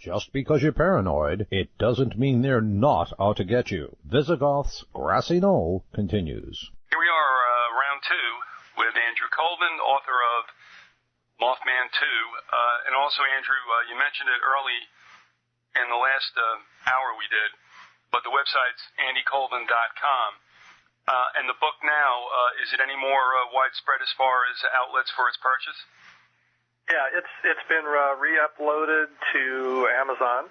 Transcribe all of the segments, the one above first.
Just because you're paranoid, it doesn't mean they're not out to get you. Vyzygoth's Grassy Knoll continues. Here we are, round two, with Andrew Colvin, author of Mothman 2. And also, Andrew, you mentioned it early in the last hour we did, but the website's andycolvin.com. And the book now, is it any more widespread as far as outlets for its purchase? Yeah, it's been re-uploaded to Amazon,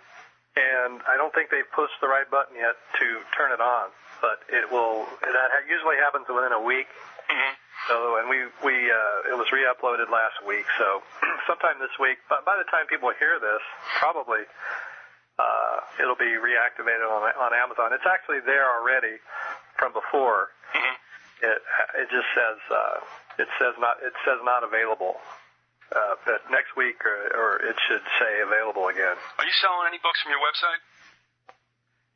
and I don't think they've pushed the right button yet to turn it on, but it will. That usually happens within a week. Mm-hmm. So, and it was re-uploaded last week, so sometime this week. But by the time people hear this, probably it'll be reactivated on Amazon. It's actually there already from before. Mm-hmm. It just says it says not available. But next week, or it should say available again. Are you selling any books from your website?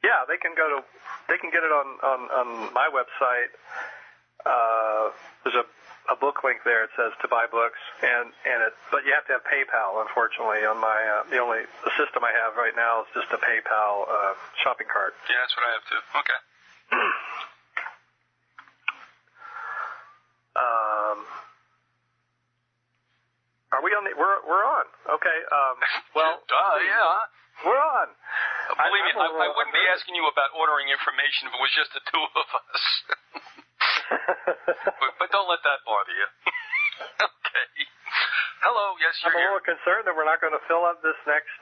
Yeah, they can get it on my website. There's a a book link there. It says to buy books, but you have to have PayPal. Unfortunately, on my the only system I have right now is just a PayPal shopping cart. Yeah, that's what I have too. Okay. Are we on? We're on. Okay. Well, yeah. We're on. Believe me, I wouldn't be asking you about ordering information if it was just the two of us. but don't let that bother you. Okay. Hello. Yes, you're here. I'm a little concerned that we're not going to fill up this next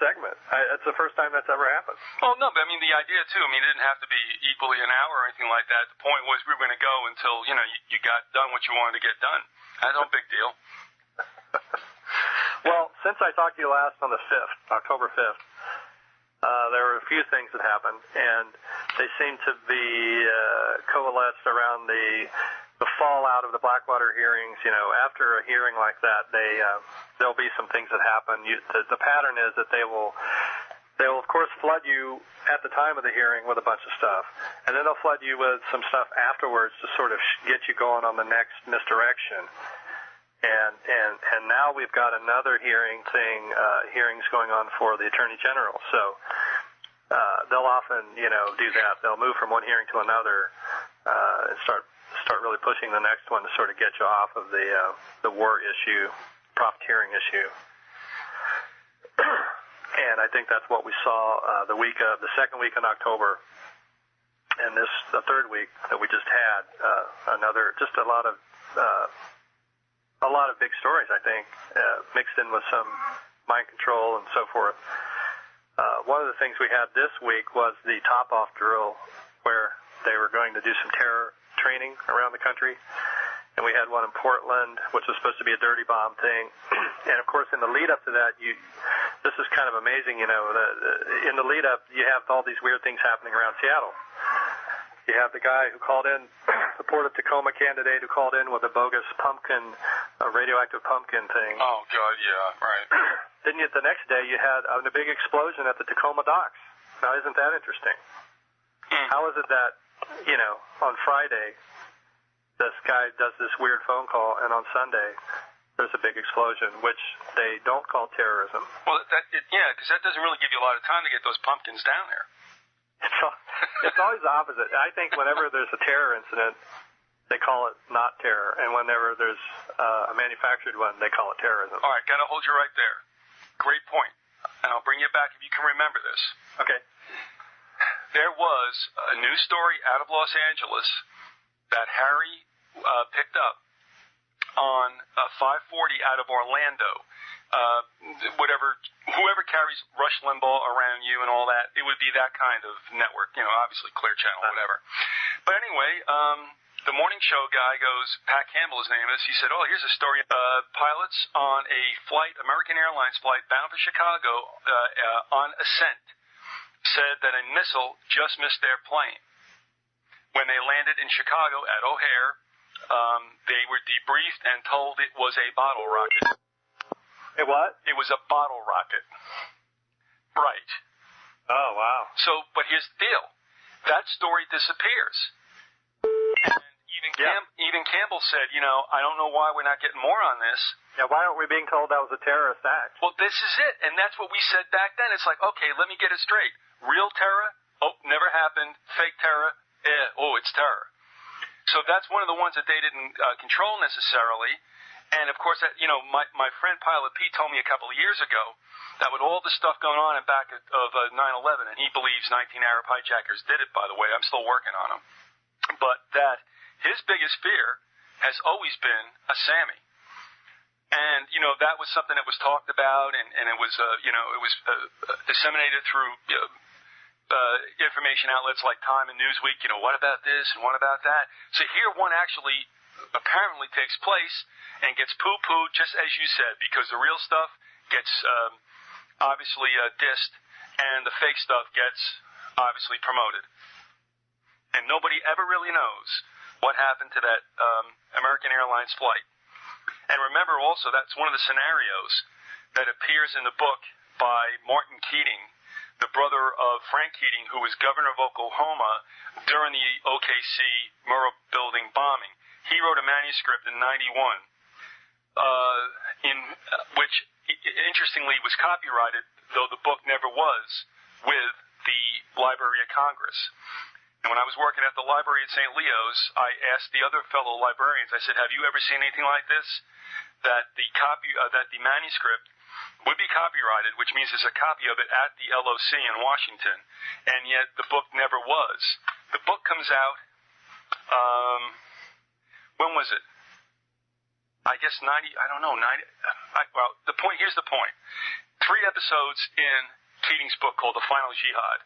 segment. It's the first time that's ever happened. Well, no, but I mean the idea too. I mean, it didn't have to be equally an hour or anything like that. The point was we were going to go until you got done what you wanted to get done. That's no big deal. Well, since I talked to you last on the 5th, October 5th, there were a few things that happened, and they seem to be coalesced around the fallout of the Blackwater hearings. After a hearing like that, there'll be some things that happen. The pattern is that they will of course flood you at the time of the hearing with a bunch of stuff, and then they'll flood you with some stuff afterwards to sort of get you going on the next misdirection. And now we've got another hearings going on for the Attorney General. So they'll often, do that. They'll move from one hearing to another and start really pushing the next one to sort of get you off of the war issue, profiteering issue. And I think that's what we saw the second week in October, and the third week that we just had. A lot of big stories, I think, mixed in with some mind control and so forth. One of the things we had this week was the top-off drill, where they were going to do some terror training around the country. And we had one in Portland, which was supposed to be a dirty bomb thing. And, of course, in the lead-up to that, this is kind of amazing, in the lead-up, you have all these weird things happening around Seattle. You have the guy who called in, the Port of Tacoma candidate who called in with a bogus radioactive pumpkin thing. Oh, God, yeah, right. Then the next day you had a big explosion at the Tacoma docks. Now, isn't that interesting? How is it that, on Friday, this guy does this weird phone call, and on Sunday, there's a big explosion, which they don't call terrorism? Well, because that doesn't really give you a lot of time to get those pumpkins down there. It's always the opposite. I think whenever there's a terror incident, they call it not terror, and whenever there's a manufactured one, they call it terrorism. All right, got to hold you right there. Great point. And I'll bring you back if you can remember this. Okay. There was a news story out of Los Angeles that Harry picked up on 540 out of Orlando. Whoever carries Rush Limbaugh around you and all that, it would be that kind of network, obviously Clear Channel, whatever. But anyway, the morning show guy goes, Pat Campbell his name is, he said, here's a story. Pilots on a American Airlines flight bound for Chicago on ascent said that a missile just missed their plane. When they landed in Chicago at O'Hare, they were debriefed and told it was a bottle rocket. It what? It was a bottle rocket. Right. Oh, wow. So, but here's the deal. That story disappears. And even Campbell said, I don't know why we're not getting more on this. Yeah, why aren't we being told that was a terrorist act? Well, this is it. And that's what we said back then. It's like, okay, let me get it straight. Real terror? Oh, never happened. Fake terror? It's terror. So that's one of the ones that they didn't control necessarily. And, of course, my friend Pilot Pete told me a couple of years ago that with all the stuff going on in back of 9/11, and he believes 19 Arab hijackers did it, by the way. I'm still working on him. But that his biggest fear has always been a Sammy. And, that was something that was talked about, and it was, disseminated through information outlets like Time and Newsweek, what about this and what about that? So here one actually apparently takes place and gets poo-pooed, just as you said, because the real stuff gets obviously dissed, and the fake stuff gets obviously promoted. And nobody ever really knows what happened to that American Airlines flight. And remember also, that's one of the scenarios that appears in the book by Martin Keating, the brother of Frank Keating, who was governor of Oklahoma during the OKC Murrah building bombing. he wrote a manuscript in 91, in which, interestingly, was copyrighted, though the book never was, with the Library of Congress. And when I was working at the library at St. Leo's, I asked the other fellow librarians, I said, have you ever seen anything like this? That the manuscript would be copyrighted, which means there's a copy of it at the LOC in Washington, and yet the book never was. The book comes out, when was it? I guess 90, I don't know, 90, well, here's the point. 3 episodes in Keating's book called The Final Jihad.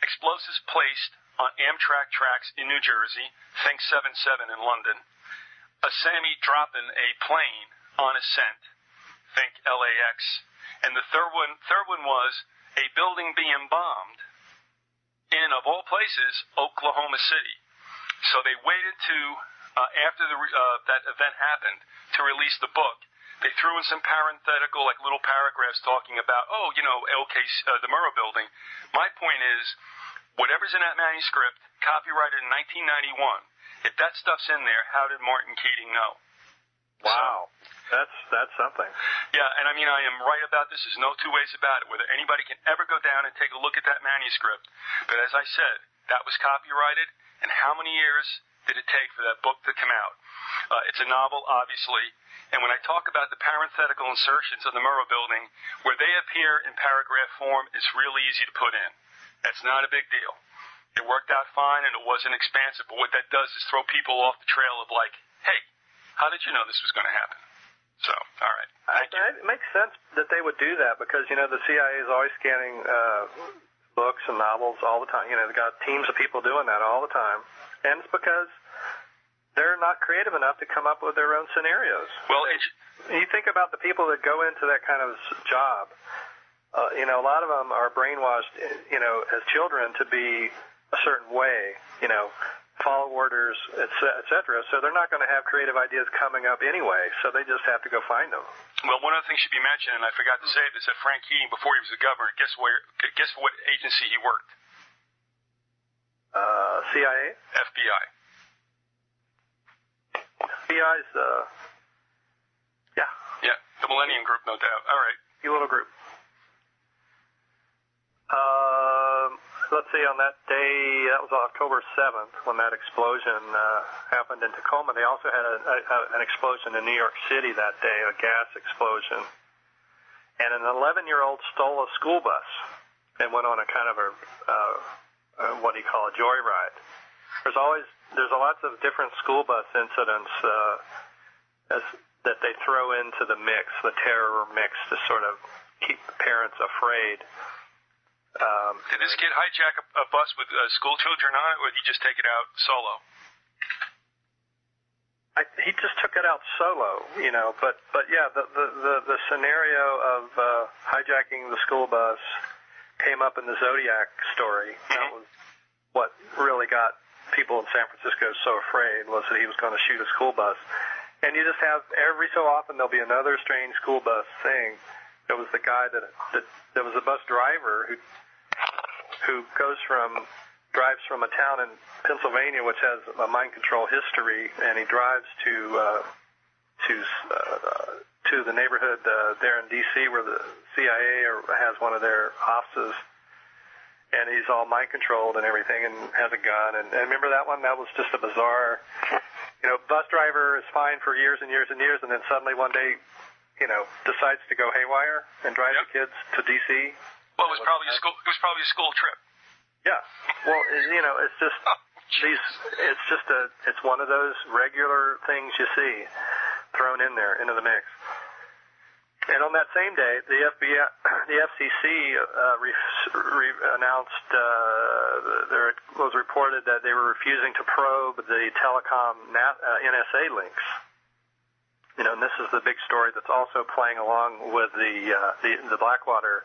Explosives placed on Amtrak tracks in New Jersey, think 7-7 in London. A Sammy dropping a plane on ascent, think LAX. And the third one was a building being bombed in, of all places, Oklahoma City. So they waited to, after that event happened, to release the book. They threw in some parenthetical, like little paragraphs talking about, the Murrah building. My point is, whatever's in that manuscript, copyrighted in 1991, if that stuff's in there, how did Martin Keating know? Wow. That's something. Yeah, and I mean, I am right about this. There's no two ways about it, whether anybody can ever go down and take a look at that manuscript. But as I said, that was copyrighted, and how many years did it take for that book to come out? It's a novel, obviously, and when I talk about the parenthetical insertions of the Murrah building, where they appear in paragraph form, it's really easy to put in. That's not a big deal. It worked out fine, and it wasn't expansive, but what that does is throw people off the trail of like, hey, how did you know this was going to happen? So, all right. Thank you. It makes sense that they would do that because, the CIA is always scanning books and novels all the time. They've got teams of people doing that all the time. And it's because they're not creative enough to come up with their own scenarios. Well, you think about the people that go into that kind of job. A lot of them are brainwashed, as children to be a certain way, follow orders, et cetera. So they're not going to have creative ideas coming up anyway. So they just have to go find them. Well, one of the things should be mentioned, and I forgot to say this, that Frank Keating, before he was the governor, guess what agency he worked? CIA? FBI. FBI's, yeah. Yeah, the Millennium Group, no doubt. All right. Your little group. Let's see, on that day, that was October 7th, when that explosion happened in Tacoma. They also had an explosion in New York City that day, a gas explosion. And an 11-year-old stole a school bus and went on a kind of what do you call a joyride. There's lots of different school bus incidents that they throw into the mix, the terror mix, to sort of keep parents afraid. Did this kid hijack a bus with school children on it, or did he just take it out solo? He just took it out solo, But yeah, the scenario of hijacking the school bus came up in the Zodiac story. Mm-hmm. That was what really got people in San Francisco so afraid, was that he was going to shoot a school bus. And you just have, every so often, there'll be another strange school bus thing. There was the guy there was a bus driver who drives from a town in Pennsylvania which has a mind control history, and he drives to the neighborhood there in D.C. where the CIA has one of their offices, and he's all mind controlled and everything, and has a gun. And remember that one? That was just a bizarre. Bus driver is fine for years and years and years, and then suddenly one day, decides to go haywire and drive the kids to D.C. Well, it was probably a school trip. Yeah. Well, it's just it's one of those regular things you see thrown in there into the mix. And on that same day, the FCC announced there was reported that they were refusing to probe the telecom NSA links. And this is the big story that's also playing along with the Blackwater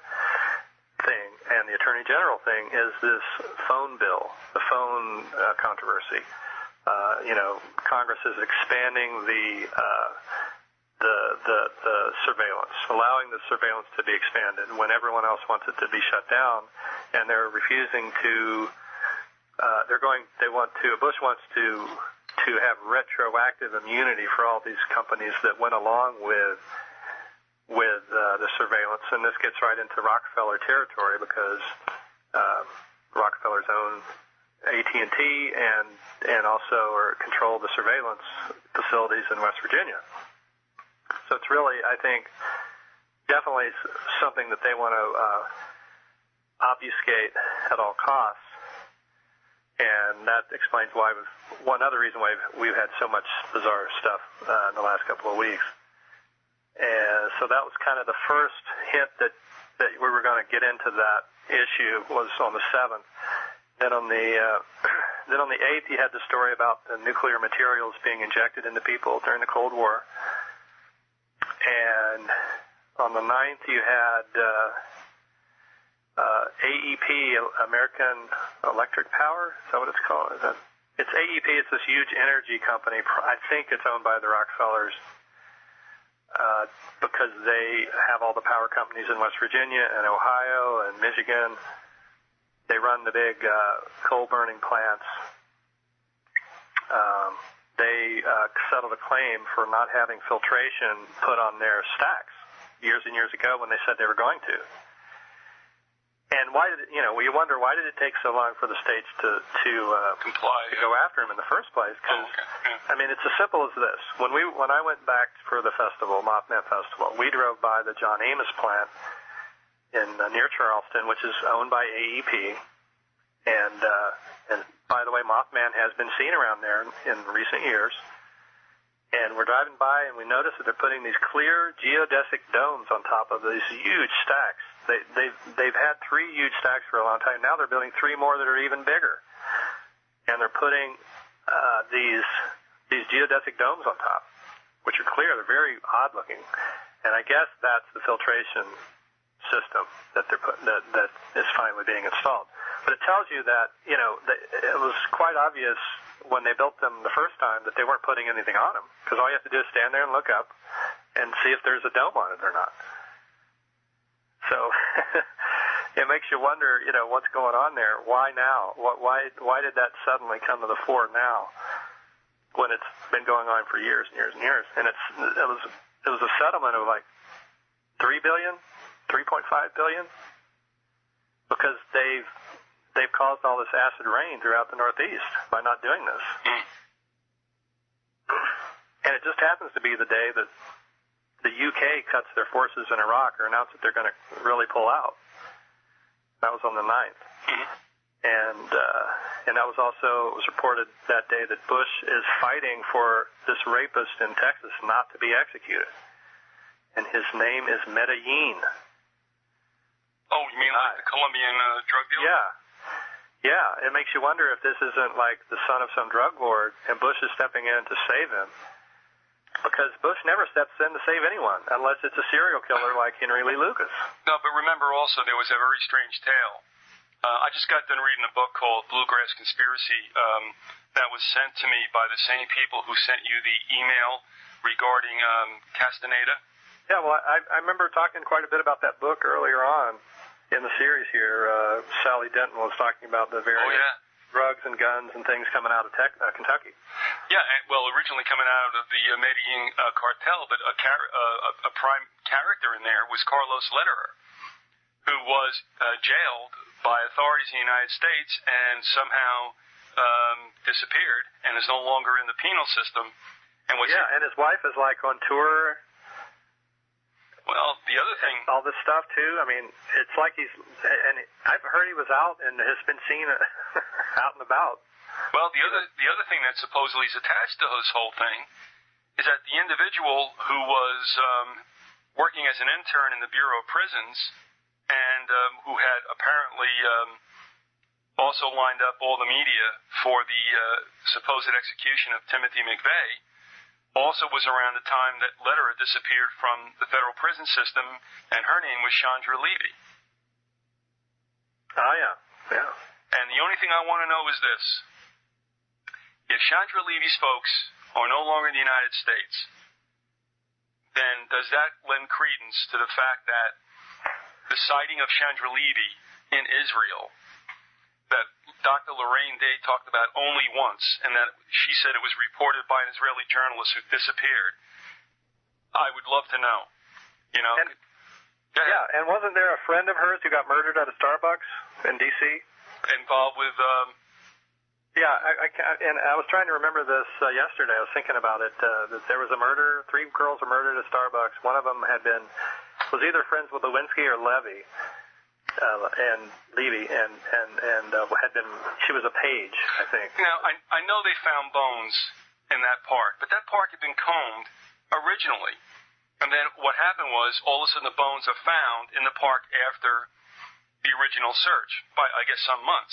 thing and the Attorney General thing, is this phone bill, the phone controversy. Congress is expanding the surveillance, allowing the surveillance to be expanded when everyone else wants it to be shut down, and they're refusing to. Bush wants to to have retroactive immunity for all these companies that went along with the surveillance, and this gets right into Rockefeller territory because Rockefellers own AT&T and also control the surveillance facilities in West Virginia. So it's really, I think, definitely something that they want to obfuscate at all costs, and that explains why one other reason why we've had so much bizarre stuff in the last couple of weeks. And so that was kind of the first hint that we were going to get into that issue was on the 7th. Then on the 8th, you had the story about the nuclear materials being injected into people during the Cold War. And on the 9th, you had AEP, American Electric Power. Is that what it's called? It's AEP. It's this huge energy company. I think it's owned by the Rockefellers because they have all the power companies in West Virginia and Ohio and Michigan. They run the big coal-burning plants. They settled a claim for not having filtration put on their stacks years and years ago when they said they were going to. And why did we wonder why did it take so long for the states to comply, to go after him in the first place? Because I mean, it's as simple as this. When I went back for the festival, Mothman Festival, we drove by the John Amos plant near Charleston, which is owned by AEP, and by the way, Mothman has been seen around there in recent years. And we're driving by, and we notice that they're putting these clear geodesic domes on top of these huge stacks. They've had 3 huge stacks for a long time. Now they're building 3 more that are even bigger, and they're putting these geodesic domes on top, which are clear. They're very odd looking, and I guess that's the filtration system that they're putting that is finally being installed. But it tells you that it was quite obvious when they built them the first time that they weren't putting anything on them, because all you have to do is stand there and look up and see if there's a dome on it or not. So it makes you wonder, what's going on there? Why now? Why did that suddenly come to the fore now, when it's been going on for years and years and years? And it was a settlement of like $3 billion, $3.5 billion, because they've caused all this acid rain throughout the Northeast by not doing this. And it just happens to be the day that the UK cuts their forces in Iraq or announced that they're going to really pull out. That was on the 9th. And that was also, it was reported that day that Bush is fighting for this rapist in Texas not to be executed. And his name is Medellin. Oh, you mean like the Colombian drug dealer? Yeah. Yeah, it makes you wonder if this isn't like the son of some drug lord and Bush is stepping in to save him. Because Bush never steps in to save anyone unless it's a serial killer like Henry Lee Lucas. No, but remember also there was a very strange tale. I just got done reading a book called Bluegrass Conspiracy that was sent to me by the same people who sent you the email regarding Castaneda. Yeah, well, I remember talking quite a bit about that book earlier on in the series here. Sally Denton was talking about the various drugs and guns and things coming out of Kentucky. Yeah, well, originally coming out of the Medellin cartel, but a prime character in there was Carlos Lederer, who was jailed by authorities in the United States and somehow disappeared and is no longer in the penal system. And and his wife is like on tour. Well, the other thing, all this stuff too. I mean, it's like and I've heard he was out and has been seen out and about. Well, the other thing that supposedly is attached to this whole thing is that the individual who was working as an intern in the Bureau of Prisons and who had apparently also lined up all the media for the supposed execution of Timothy McVeigh also was around the time that Lederer disappeared from the federal prison system, and her name was Chandra Levy. Oh, yeah. And the only thing I want to know is this. If Chandra Levy's folks are no longer in the United States, then does that lend credence to the fact that the sighting of Chandra Levy in Israel, that Dr. Lorraine Day talked about only once, and that she said it was reported by an Israeli journalist who disappeared. I would love to know. You know? Yeah, and wasn't there a friend of hers who got murdered at a Starbucks in D.C.? Involved with... Yeah, I was trying to remember this yesterday. I was thinking about it. That there was a murder. 3 girls were murdered at Starbucks. One of them was either friends with Lewinsky or Levy. And Levy, and she was a page, I think. Now, I know they found bones in that park, but that park had been combed originally. And then what happened was, all of a sudden the bones are found in the park after the original search, by, I guess, some months.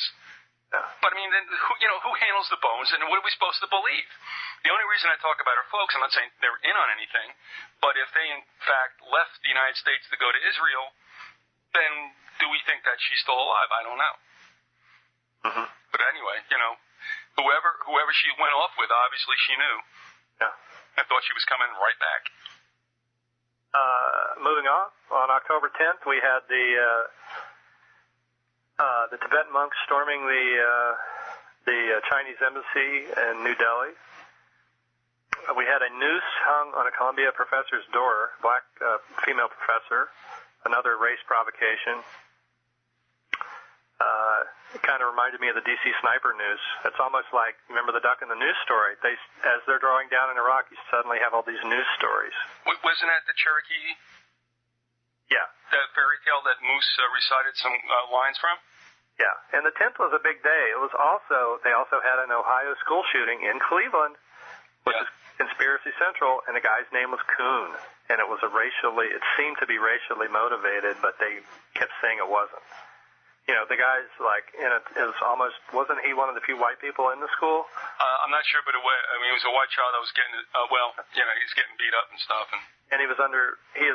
Yeah. But, I mean, then, who handles the bones, and what are we supposed to believe? The only reason I talk about her folks, I'm not saying they're in on anything, but if they, in fact, left the United States to go to Israel, then do we think that she's still alive? I don't know. Mm-hmm. But anyway, whoever she went off with, obviously she knew. Yeah. I thought she was coming right back. Moving on October 10th, we had the Tibetan monks storming the Chinese embassy in New Delhi. We had a noose hung on a Columbia professor's door, black female professor, another race provocation. It kind of reminded me of the DC sniper noose. It's almost like, remember the duck in the news story? As they're drawing down in Iraq, you suddenly have all these news stories. Wasn't that the Cherokee? Yeah. That fairy tale that Moose recited some lines from? Yeah, and the 10th was a big day. They also had an Ohio school shooting in Cleveland, which is Conspiracy Central, and the guy's name was Kuhn. And it seemed to be racially motivated, but they kept saying it wasn't. You know, the guy's wasn't he one of the few white people in the school? I'm not sure, but he was a white child that was getting, he's getting beat up and stuff. And he is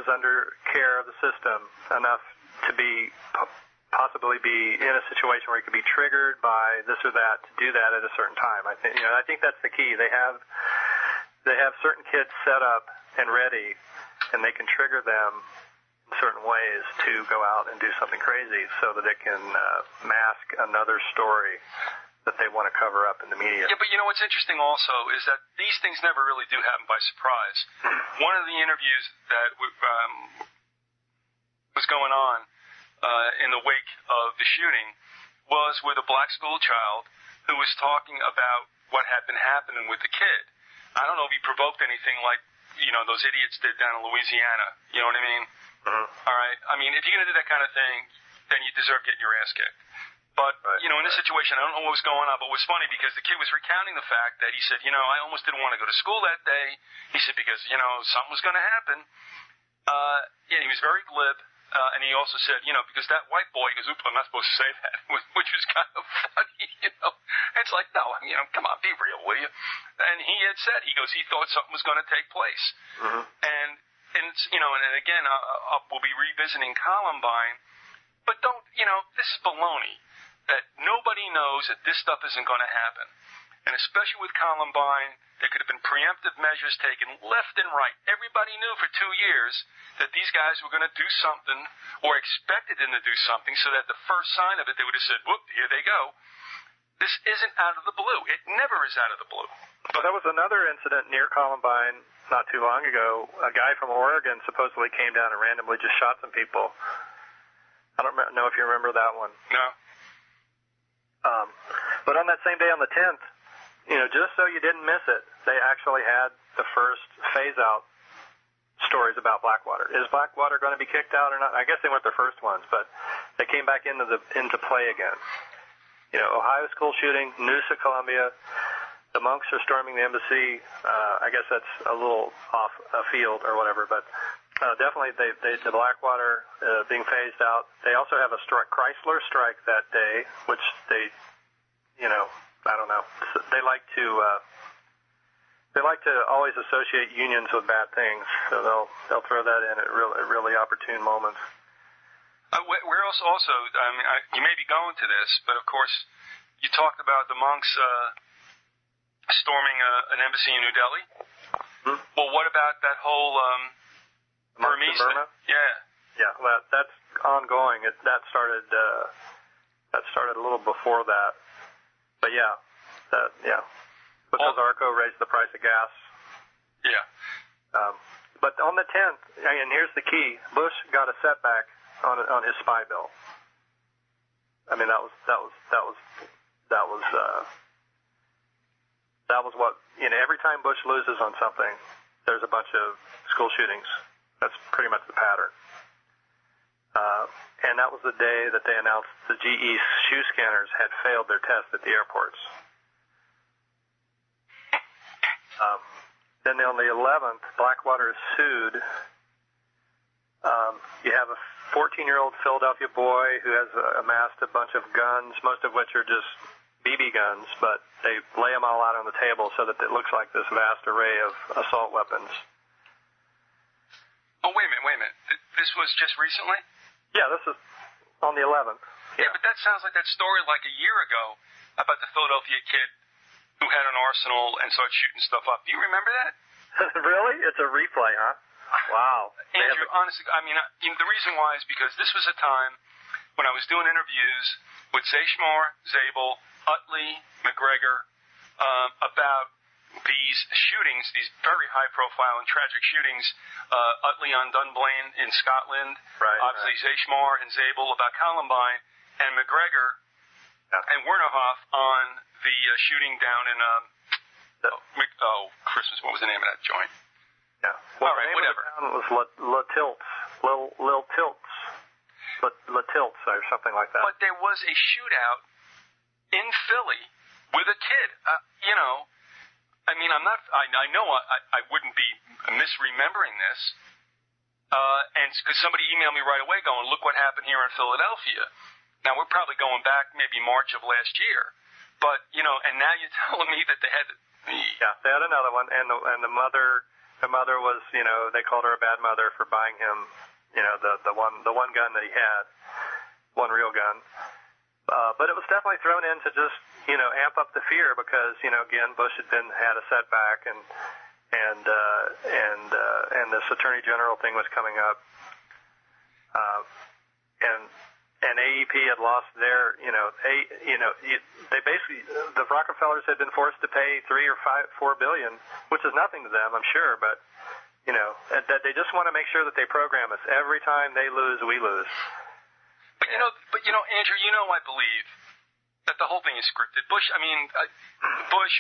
under care of the system enough to possibly be in a situation where he could be triggered by this or that to do that at a certain time. I think that's the key. They have certain kids set up and ready, and they can trigger them certain ways to go out and do something crazy so that it can mask another story that they want to cover up in the media. Yeah, but you know what's interesting also is that these things never really do happen by surprise. One of the interviews that was going on in the wake of the shooting was with a black school child who was talking about what had been happening with the kid. I don't know if he provoked anything like, those idiots did down in Louisiana. You know what I mean? Mm-hmm. All right. I mean, if you're going to do that kind of thing, then you deserve getting your ass kicked. But, in this situation, I don't know what was going on, but it was funny because the kid was recounting the fact that he said, I almost didn't want to go to school that day. He said, because, something was going to happen. He was very glib. And he also said, because that white boy, he goes, oops, I'm not supposed to say that, which was kind of funny, It's like, no, come on, be real, will you? And he had said, he thought something was going to take place. Mm-hmm. And it's, and again, we'll be revisiting Columbine, but this is baloney, that nobody knows that this stuff isn't going to happen. And especially with Columbine, there could have been preemptive measures taken left and right. Everybody knew for 2 years that these guys were going to do something or expected them to do something so that the first sign of it, they would have said, whoop, here they go. This isn't out of the blue. It never is out of the blue. Well, there was another incident near Columbine not too long ago. A guy from Oregon supposedly came down and randomly just shot some people. I don't know if you remember that one. No. But on that same day, on the 10th, just so you didn't miss it, they actually had the first phase-out stories about Blackwater. Is Blackwater going to be kicked out or not? I guess they weren't the first ones, but they came back into play again. Ohio school shooting, noose at Columbia. The monks are storming the embassy. I guess that's a little off field or whatever, but definitely the Blackwater being phased out. They also have a Chrysler strike that day, which they, I don't know. They like to always associate unions with bad things, so they'll throw that in at really opportune moments. We're also, you may be going to this, but of course, you talked about the monks storming an embassy in New Delhi. Hmm? Well, what about that whole Burmese thing? Yeah. Well, that's ongoing. That started a little before that. But yeah. Because ARCO raised the price of gas. Yeah. But on the 10th, and here's the key: Bush got a setback on his spy bill. I mean, that was what, you know. Every time Bush loses on something, there's a bunch of school shootings. That's pretty much the pattern. And that was the day that they announced the GE shoe scanners had failed their test at the airports. Then on the 11th, Blackwater is sued. You have a 14-year-old Philadelphia boy who has amassed a bunch of guns, most of which are just BB guns, but they lay them all out on the table so that it looks like this vast array of assault weapons. Oh, wait a minute. This was just recently? Yeah, this is on the 11th. Yeah, but that sounds like that story like a year ago about the Philadelphia kid who had an arsenal and started shooting stuff up. Do you remember that? Really? It's a replay, huh? Wow. Andrew, honestly, I mean, the reason why is because this was a time when I was doing interviews with Zeishmar, Zabel, Utley, McGregor, about these shootings, these very high-profile and tragic shootings. Utley on Dunblane in Scotland, obviously right. Zeishmar and Zabel about Columbine, and McGregor and Wernerhoff on the shooting down in Christmas. What was the name of that joint? Yeah. Well, all right, whatever. The name of the town was La Tilts, Lil Tilts, La Tilts, or something like that. But there was a shootout in Philly with a kid. You know, I mean, I'm not. I know I wouldn't be misremembering this. And because somebody emailed me right away, going, "Look what happened here in Philadelphia." Now we're probably going back maybe March of last year, but you know, and now you're telling me that they had. Yeah, they had another one, and the mother was, you know, they called her a bad mother for buying him, you know, the one gun that he had, one real gun. But it was definitely thrown in to just, you know, amp up the fear because, you know, again, Bush had a setback and this Attorney General thing was coming up, and AEP had lost their, they basically, the Rockefellers had been forced to pay $3 or $4 billion, which is nothing to them, I'm sure, but, you know, that they just want to make sure that they program us. Every time they lose, we lose. But you know, Andrew, I believe that the whole thing is scripted. Bush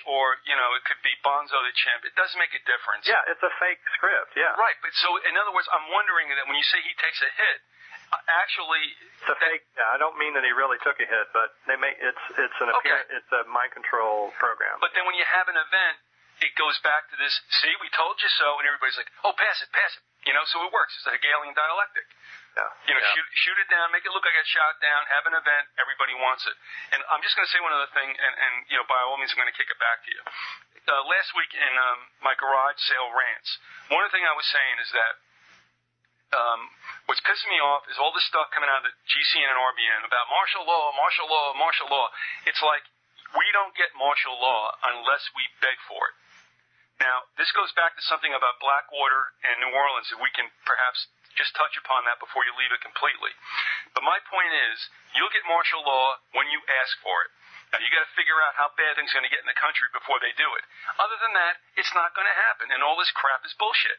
or, you know, it could be Bonzo the Chimp. It doesn't make a difference. Yeah, it's a fake script, yeah. Right, but so, in other words, I'm wondering that when you say he takes a hit, actually, it's a fake. Yeah, I don't mean that he really took a hit, but they make it's a mind control program. But then when you have an event, it goes back to this. See, we told you so, and everybody's like, "Oh, pass it." You know, so it works. It's a Hegelian dialectic. Yeah. You know, shoot it down, make it look like it's shot down, have an event, everybody wants it. And I'm just going to say one other thing, and you know, by all means, I'm going to kick it back to you. Last week in my garage sale rants, one of the things I was saying is that. What's pissing me off is all this stuff coming out of the GCN and RBN about martial law. It's like we don't get martial law unless we beg for it. Now, this goes back to something about Blackwater and New Orleans, if we can perhaps just touch upon that before you leave it completely. But my point is, you'll get martial law when you ask for it. Now, you got to figure out how bad things are going to get in the country before they do it. Other than that, it's not going to happen, and all this crap is bullshit.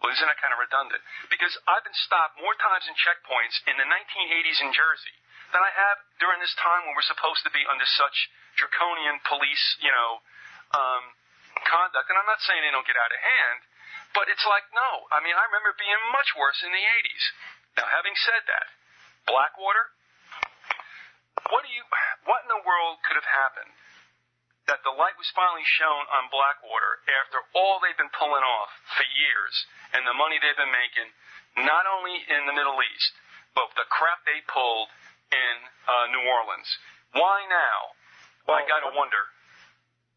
Well, isn't that kind of redundant? Because I've been stopped more times in checkpoints in the 1980s in Jersey than I have during this time when we're supposed to be under such draconian police, conduct. And I'm not saying they don't get out of hand, but it's like, no. I mean, I remember being much worse in the 80s. Now, having said that, Blackwater, what in the world could have happened that the light was finally shown on Blackwater after all they've been pulling off for years and the money they've been making, not only in the Middle East, but the crap they pulled in New Orleans? Why now? Well, I got to wonder.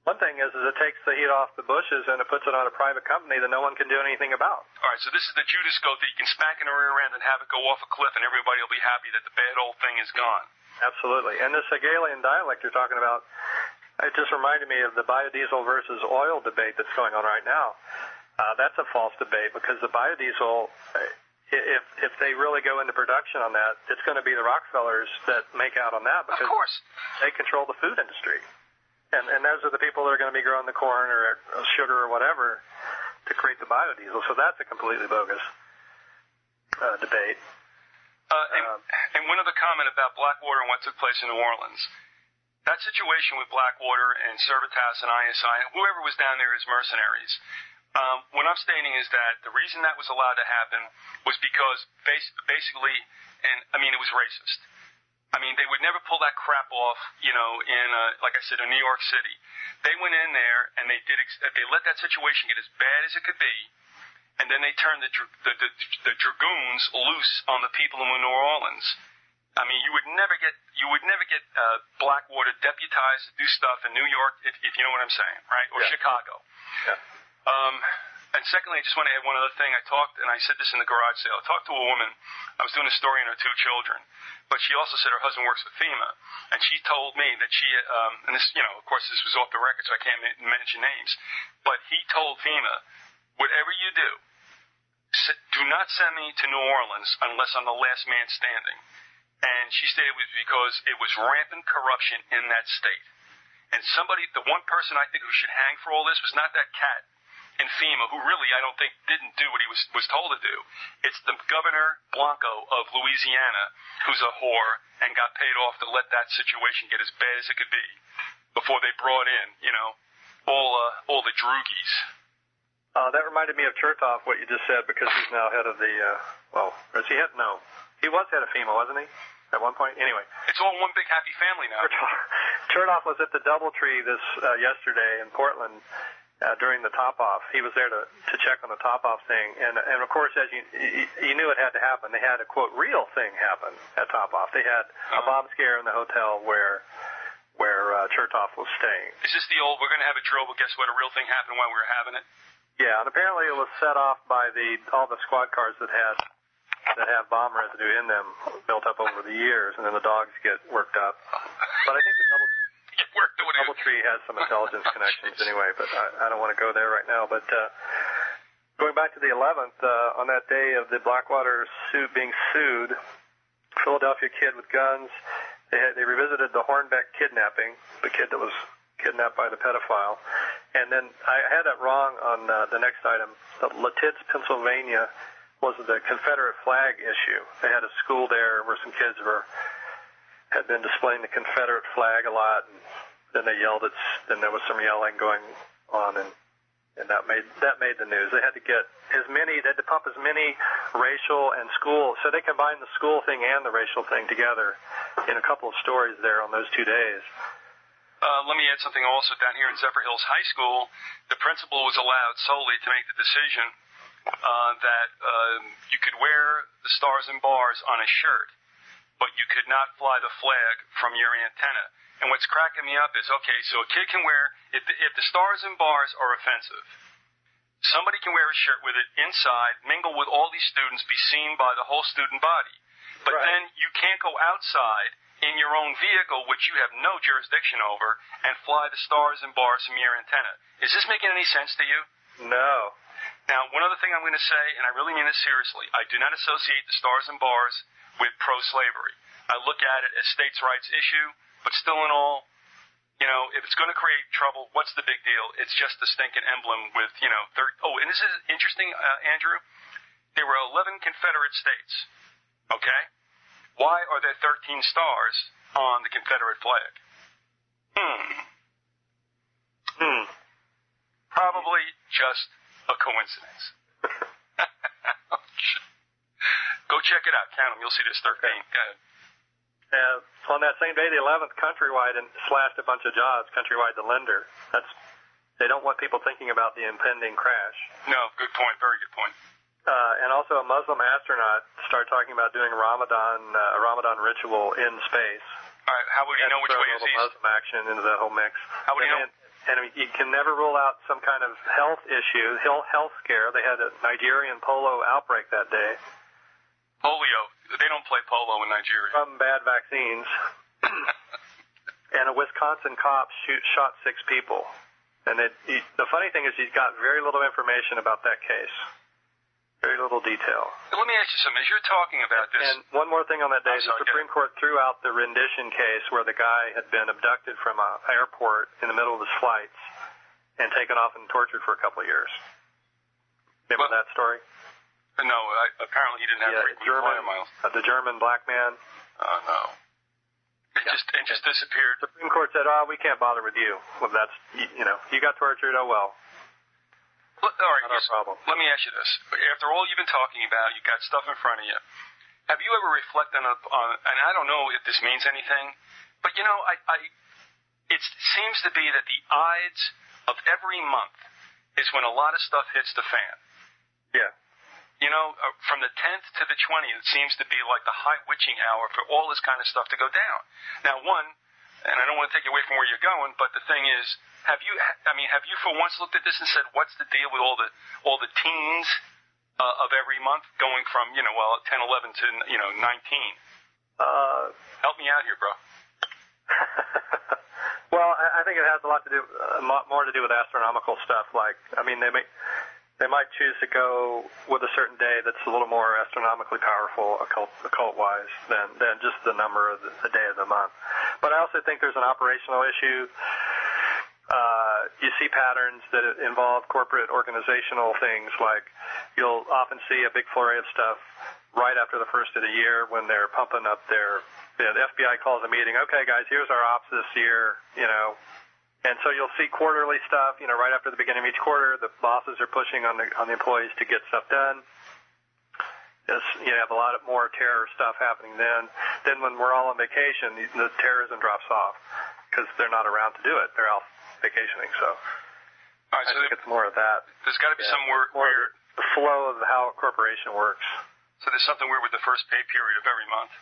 One thing is it takes the heat off the Bushes and it puts it on a private company that no one can do anything about. All right, so this is the Judas goat that you can smack in the rear end and have it go off a cliff and everybody will be happy that the bad old thing is gone. Absolutely. And this Hegelian dialect you're talking about, it just reminded me of the biodiesel versus oil debate that's going on right now. That's a false debate because the biodiesel, if they really go into production on that, it's going to be the Rockefellers that make out on that because of course. They control the food industry. And those are the people that are going to be growing the corn or sugar or whatever to create the biodiesel. So that's a completely bogus debate. And one other comment about Blackwater and what took place in New Orleans. That situation with Blackwater and Servitas and ISI, whoever was down there as mercenaries, what I'm stating is that the reason that was allowed to happen was because basically, it was racist. I mean, they would never pull that crap off, in, like I said, in New York City. They went in there and they let that situation get as bad as it could be, and then they turned the dragoons loose on the people in New Orleans. I mean, you would never get Blackwater deputized to do stuff in New York, if you know what I'm saying, right? Or yeah. Chicago. Yeah. And secondly, I just want to add one other thing. I said this in the garage sale. I talked to a woman. I was doing a story on her 2 children, but she also said her husband works with FEMA, and she told me that she, and this, of course, this was off the record, so I can't mention names, but he told FEMA, whatever you do not send me to New Orleans unless I'm the last man standing. And she stated it was because it was rampant corruption in that state. And the one person I think who should hang for all this was not that cat in FEMA, who really, I don't think, didn't do what he was told to do. It's the Governor Blanco of Louisiana, who's a whore and got paid off to let that situation get as bad as it could be before they brought in, all the droogies. That reminded me of Chertoff, what you just said, because he's now head of the, is he head? No. He was head of FEMA, wasn't he? At one point? Anyway. It's all one big happy family now. Chertoff was at the Doubletree yesterday in Portland during the top-off. He was there to check on the top-off thing. And of course, as you knew it had to happen, they had a, quote, real thing happen at top-off. They had a bomb scare in the hotel where Chertoff was staying. Is this the old, we're going to have a drill, but guess what, a real thing happened while we were having it? Yeah, and apparently it was set off by all the squad cars that have bomb residue in them built up over the years, and then the dogs get worked up. But I think the Doubletree has some intelligence connections anyway, but I don't want to go there right now. But going back to the 11th, on that day of the Blackwater being sued, Philadelphia kid with guns, they revisited the Hornbeck kidnapping, the kid that was kidnapped by the pedophile. And then I had that wrong on the next item. The Lititz, Pennsylvania was the Confederate flag issue. They had a school there where some kids had been displaying the Confederate flag a lot, and then they yelled. Then there was some yelling going on, and that made the news. They had to get they had to pump as many racial and school, so they combined the school thing and the racial thing together in a couple of stories there on those 2 days. Let me add something also. Down here in Zephyr Hills High School, the principal was allowed solely to make the decision that you could wear the stars and bars on a shirt, but you could not fly the flag from your antenna. And what's cracking me up is, okay, so a kid can wear, if the stars and bars are offensive, somebody can wear a shirt with it inside, mingle with all these students, be seen by the whole student body. But right. Then you can't go outside in your own vehicle, which you have no jurisdiction over, and fly the stars and bars from your antenna. Is this making any sense to you? No. Now, one other thing I'm going to say, and I really mean this seriously, I do not associate the stars and bars with pro-slavery. I look at it as states' rights issue, but still in all, if it's going to create trouble, what's the big deal? It's just the stinking emblem with, and this is interesting, Andrew. There were 11 Confederate states, okay? Why are there 13 stars on the Confederate flag? Probably just a coincidence. Go check it out. Count them. You'll see there's 13. Okay. Go ahead. On that same day, the 11th, Countrywide slashed a bunch of jobs. Countrywide, the lender. They don't want people thinking about the impending crash. No, good point. Very good point. And also a Muslim astronaut started talking about doing a Ramadan ritual in space. All right, how would you know which way is east? Muslim action into that whole mix. How would you know? And you can never rule out some kind of health issue, health scare. They had a Nigerian polio outbreak that day. Polio. They don't play polo in Nigeria. From bad vaccines. And a Wisconsin cop shot 6 people. And the funny thing is he's got very little information about that case. Very little detail. Let me ask you something. As you're talking about this... And one more thing on that day, the Supreme Court threw out the rendition case where the guy had been abducted from an airport in the middle of his flights and taken off and tortured for a couple of years. Remember that story? No, apparently he didn't have frequent flyer miles. The German black man. Oh, no. It just disappeared. The Supreme Court said, we can't bother with you. Well, that's, you got tortured, oh well. All right, not our problem. Let me ask you this. After all you've been talking about, you've got stuff in front of you. Have you ever reflected on, and I don't know if this means anything, but it seems to be that the Ides of every month is when a lot of stuff hits the fan. Yeah. From the 10th to the 20th, it seems to be like the high witching hour for all this kind of stuff to go down. Now, and I don't want to take you away from where you're going, but the thing is, have you for once looked at this and said, what's the deal with all the teens of every month going from 10, 11 to 19? Help me out here, bro. Well, I think it has a lot to do, more to do with astronomical stuff. They might choose to go with a certain day that's a little more astronomically powerful, occult-wise, than just the number of the day of the month. But I also think there's an operational issue. You see patterns that involve corporate organizational things, like you'll often see a big flurry of stuff right after the first of the year when they're pumping up the FBI calls a meeting. Okay, guys, here's our ops this year, And so you'll see quarterly stuff, right after the beginning of each quarter. The bosses are pushing on the employees to get stuff done. You have a lot more terror stuff happening then. Then when we're all on vacation, the terrorism drops off because they're not around to do it. They're out vacationing. So all right, I think it's more of that. There's got to be some weird the flow of how a corporation works. So there's something weird with the first pay period of every month.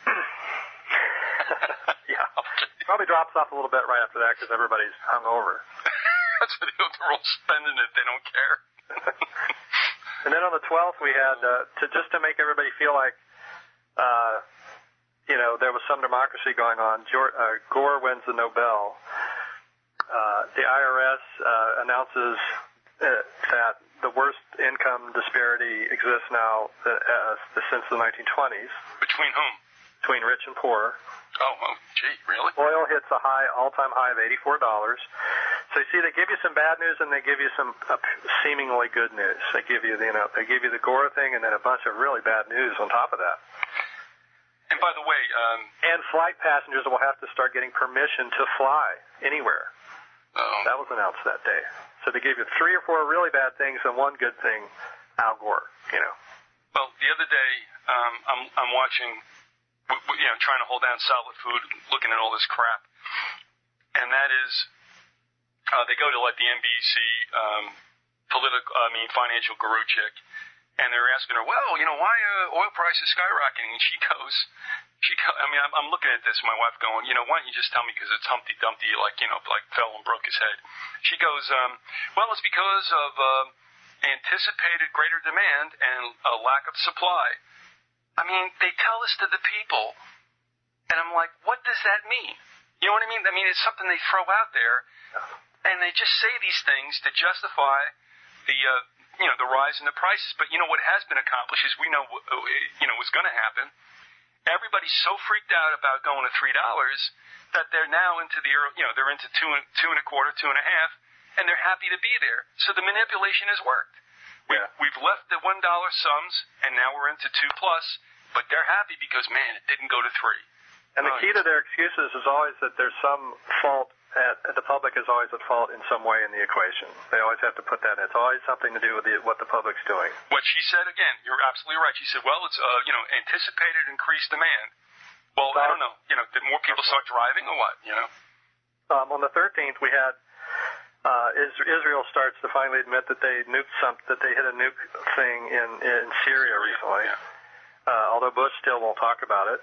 Yeah. Probably drops off a little bit right after that because everybody's hungover. That's what they're all spending it. They don't care. And then on the 12th, we had to make everybody feel like, there was some democracy going on. Gore wins the Nobel. The IRS announces that the worst income disparity exists now since the 1920s. Between whom? Between rich and poor. Oh, gee, really? Oil hits a all-time high of $84. So you see, they give you some bad news and they give you some seemingly good news. They give you the Gore thing and then a bunch of really bad news on top of that. And by the way, and flight passengers will have to start getting permission to fly anywhere. Oh. That was announced that day. So they gave you 3 or 4 really bad things and one good thing. Al Gore, Well, the other day, I'm watching, trying to hold down solid food, looking at all this crap, and that is, they go to like the NBC financial guru chick, and they're asking her, well, why oil prices skyrocketing? And she goes, I'm looking at this, my wife going, why don't you just tell me because it's Humpty Dumpty, like fell and broke his head. She goes, well, it's because of anticipated greater demand and a lack of supply. They tell this to the people, and I'm like, what does that mean? You know what I mean? It's something they throw out there, and they just say these things to justify the rise in the prices. But what has been accomplished is we know what's going to happen. Everybody's so freaked out about going to $3 that they're now into they're into $2.25, $2.50, and they're happy to be there. So the manipulation has worked. We've left the $1 sums, and now we're into 2+, but they're happy because, man, it didn't go to 3. And the key to their excuses is always that there's some fault. The public is always at fault in some way in the equation. They always have to put that in. It's always something to do with what the public's doing. What she said, again, you're absolutely right. She said, well, it's, anticipated increased demand. Well, I don't know. Did more people start driving or what, On the 13th, we had Israel starts to finally admit that they hit a nuke thing in Syria recently. Yeah. Although Bush still won't talk about it.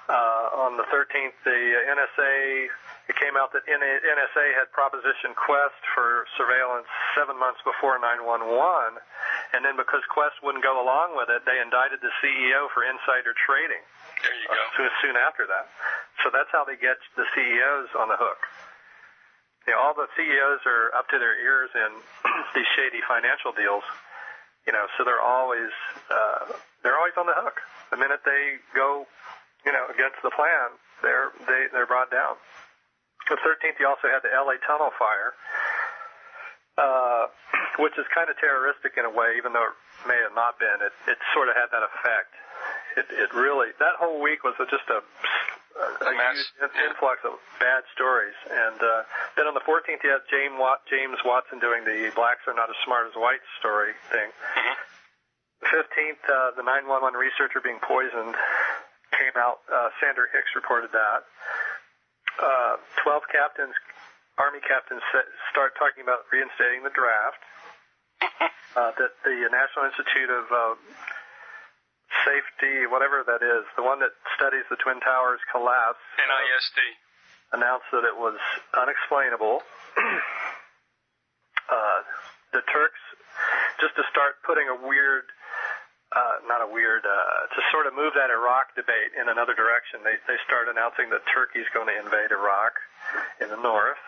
On the 13th, the NSA, it came out that NSA had propositioned Quest for surveillance 7 months before 9/11, and then because Quest wouldn't go along with it, they indicted the CEO for insider trading. There you go. Soon after that. So that's how they get the CEOs on the hook. All the CEOs are up to their ears in these shady financial deals, So they're always on the hook. The minute they go, against the plan, they're brought down. The 13th, you also had the LA tunnel fire, which is kind of terroristic in a way, even though it may have not been. It sort of had that effect. It really, that whole week was just a huge influx of bad stories. And then on the 14th, you had James Watson doing the blacks are not as smart as whites story thing. Mm-hmm. The 15th, the 911 researcher being poisoned came out. Sandra Hicks reported that. 12 Army captains start talking about reinstating the draft. That the National Institute of Safety, whatever that is, the one that studies the Twin Towers collapse, NIST, announced that it was unexplainable. The Turks, just to start putting to sort of move that Iraq debate in another direction, they start announcing that Turkey's going to invade Iraq in the north.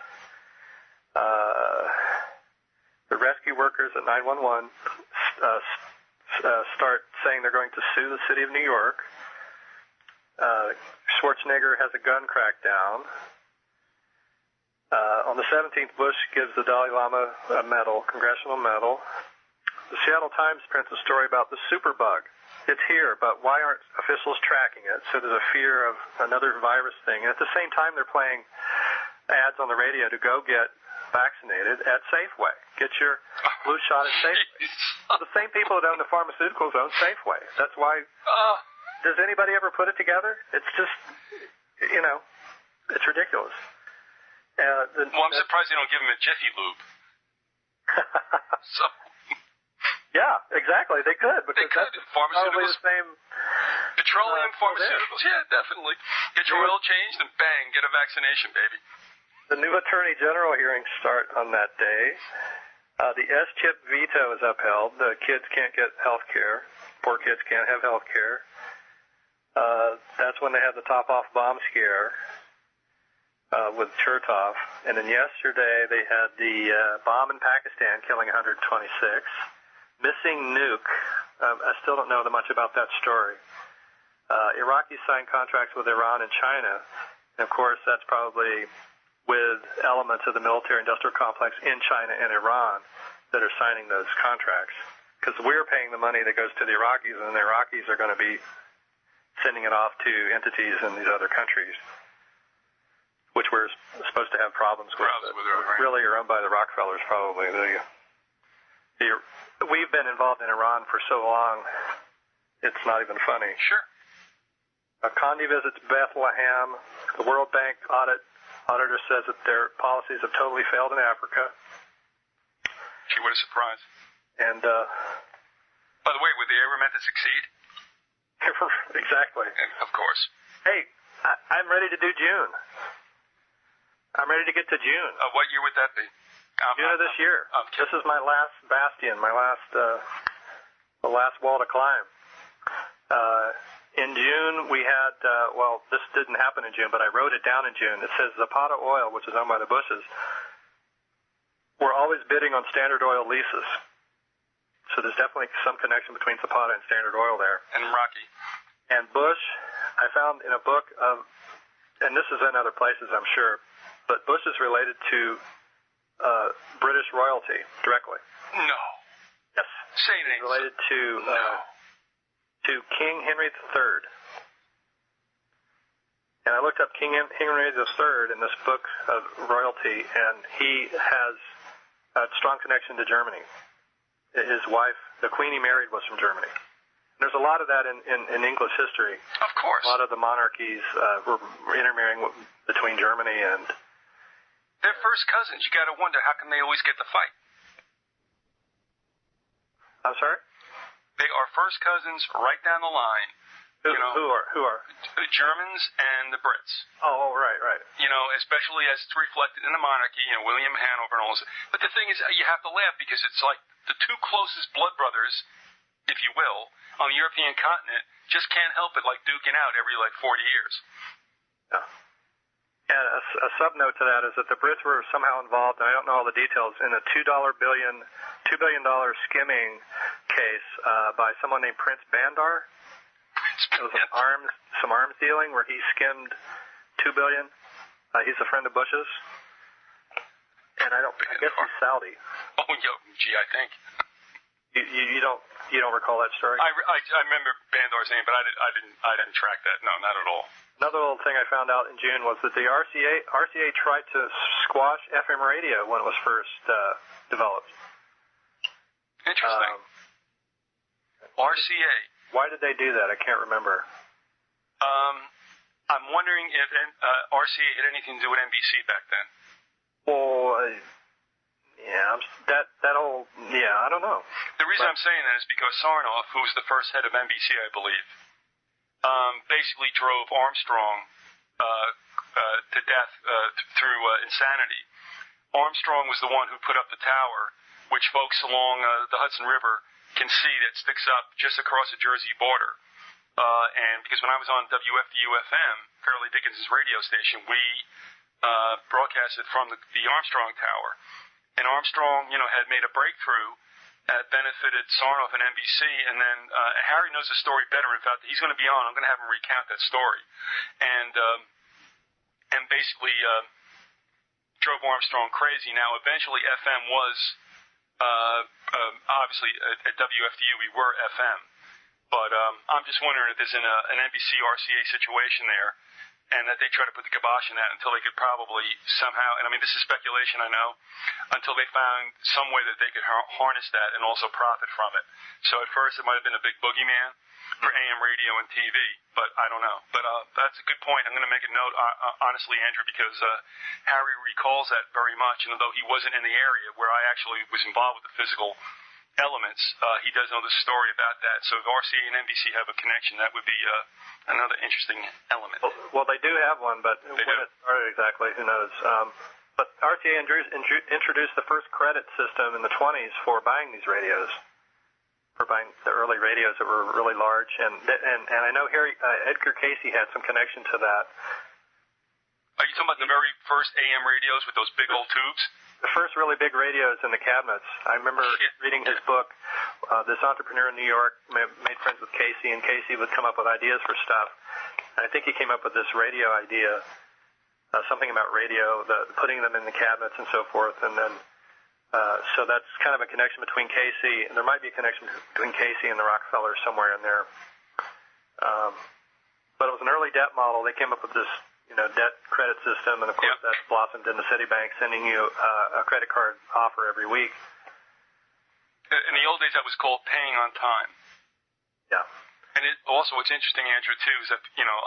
The rescue workers at 911 start saying they're going to sue the city of New York. Schwarzenegger has a gun crackdown. On the 17th, Bush gives the Dalai Lama a medal, congressional medal. The Seattle Times prints a story about the superbug. It's here, but why aren't officials tracking it? So there's a fear of another virus thing. And at the same time, they're playing ads on the radio to go get vaccinated at Safeway. Get your flu shot at Safeway. The same people that own the pharmaceuticals own Safeway. That's why. Does anybody ever put it together? It's just, it's ridiculous. I'm surprised they don't give him a Jiffy Lube. So. Yeah, exactly. They could, because that's probably the same. Petroleum, pharmaceuticals, yeah, definitely. Get your oil changed and bang, get a vaccination, baby. The new Attorney General hearings start on that day. The S-chip veto is upheld. The kids can't get health care. Poor kids can't have health care. That's when they had the top-off bomb scare with Chertoff. And then yesterday they had the bomb in Pakistan killing 126. Missing nuke. I still don't know much about that story. Iraqis signed contracts with Iran and China. And of course, that's probably with elements of the military-industrial complex in China and Iran that are signing those contracts. Because we're paying the money that goes to the Iraqis, and the Iraqis are going to be sending it off to entities in these other countries, which we're supposed to have problems with. Really are owned by the Rockefellers, probably. We've been involved in Iran for so long, it's not even funny. Sure. Condi visits Bethlehem. The World Bank auditor says that their policies have totally failed in Africa. Gee, what a surprise. And, by the way, were they ever meant to succeed? Exactly. And of course. Hey, I'm ready to do June. I'm ready to get to June. What year would that be? June of this year. Okay. This is my last bastion, the last wall to climb. In June, we had, this didn't happen in June, but I wrote it down in June. It says Zapata Oil, which is owned by the Bushes, we're always bidding on Standard Oil leases. So there's definitely some connection between Zapata and Standard Oil there. And Rocky. And Bush, I found in a book of, and this is in other places, I'm sure, but Bush is related to British royalty directly. No. Yes. Say it ain't related to King Henry III. And I looked up King Henry III in this book of royalty, and he has a strong connection to Germany. His wife, the queen he married, was from Germany. And there's a lot of that in English history. Of course. A lot of the monarchies were intermarrying between Germany and... They're first cousins. You got to wonder, how can they always get the fight? I'm sorry? They are first cousins right down the line. Who are? The Germans and the Brits. Oh, right. Especially as it's reflected in the monarchy, William Hanover and all this. But the thing is, you have to laugh because it's like the two closest blood brothers, if you will, on the European continent just can't help it like duking out every 40 years. Yeah. And a sub-note to that is that the Brits were somehow involved, and I don't know all the details, in a $2 billion skimming case case by someone named Prince Bandar. It was some arms dealing where he skimmed $2 billion. He's a friend of Bush's, and I guess he's Saudi. Oh, gee, I think. You don't recall that story? I remember Bandar's name, but I didn't track that. No, not at all. Another little thing I found out in June was that the RCA tried to squash FM radio when it was first developed. Interesting. RCA. Why did they do that? I can't remember. I'm wondering if RCA had anything to do with NBC back then. Well, I don't know. The reason I'm saying that is because Sarnoff, who was the first head of NBC, I believe, basically drove Armstrong to death through insanity. Armstrong was the one who put up the tower, which folks along the Hudson River can see that sticks up just across the Jersey border. And because when I was on WFDU-FM, Fairleigh Dickinson's radio station, we broadcasted from the Armstrong Tower. And Armstrong, had made a breakthrough that benefited Sarnoff and NBC. And then Harry knows the story better. In fact, he's going to be on. I'm going to have him recount that story. And basically drove Armstrong crazy. Now, eventually, FM was obviously at WFDU we were FM. But I'm just wondering if there's an NBC RCA situation there, and that they try to put the kibosh on that until they could probably somehow, and I mean this is speculation, I know, until they found some way that they could harness that and also profit from it. So at first it might have been a big boogeyman for AM radio and TV, but I don't know. But that's a good point. I'm going to make a note, honestly, Andrew, because Harry recalls that very much, and although he wasn't in the area where I actually was involved with the physical elements, he does know the story about that. So if RCA and NBC have a connection, that would be another interesting element. Well, they do have one, but when it started exactly, who knows? But RCA introduced the first credit system in the 20s for buying these radios, for buying the early radios that were really large, and I know Edgar Casey had some connection to that. Are you talking about the very first AM radios with those big old tubes? The first really big radios in the cabinets. I remember reading his book. This entrepreneur in New York made friends with Casey, and Casey would come up with ideas for stuff. And I think he came up with this radio idea, something about radio, putting them in the cabinets and so forth. And then, so that's kind of a connection between Casey. There might be a connection between Casey and the Rockefeller somewhere in there. But it was an early debt model. They came up with this debt credit system, and of course that blossomed into Citibank sending you a credit card offer every week. In the old days, that was called paying on time. Yeah. And also, what's interesting, Andrew, too, is that,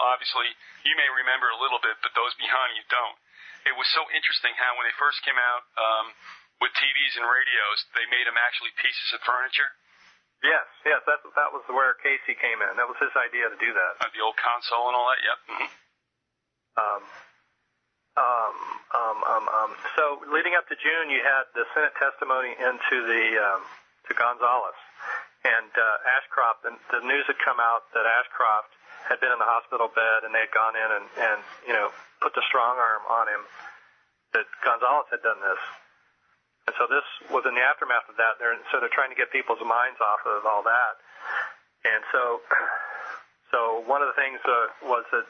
obviously, you may remember a little bit, but those behind you don't. It was so interesting how when they first came out with TVs and radios, they made them actually pieces of furniture. Yes, that was where Casey came in. That was his idea to do that. The old console and all that, yep. Mm-hmm. So leading up to June, you had the Senate testimony into to Gonzales, and Ashcroft. And the news had come out that Ashcroft had been in the hospital bed, and they had gone in and put the strong arm on him that Gonzales had done this. And so this was in the aftermath of that. They're trying to get people's minds off of all that. And so one of the things was that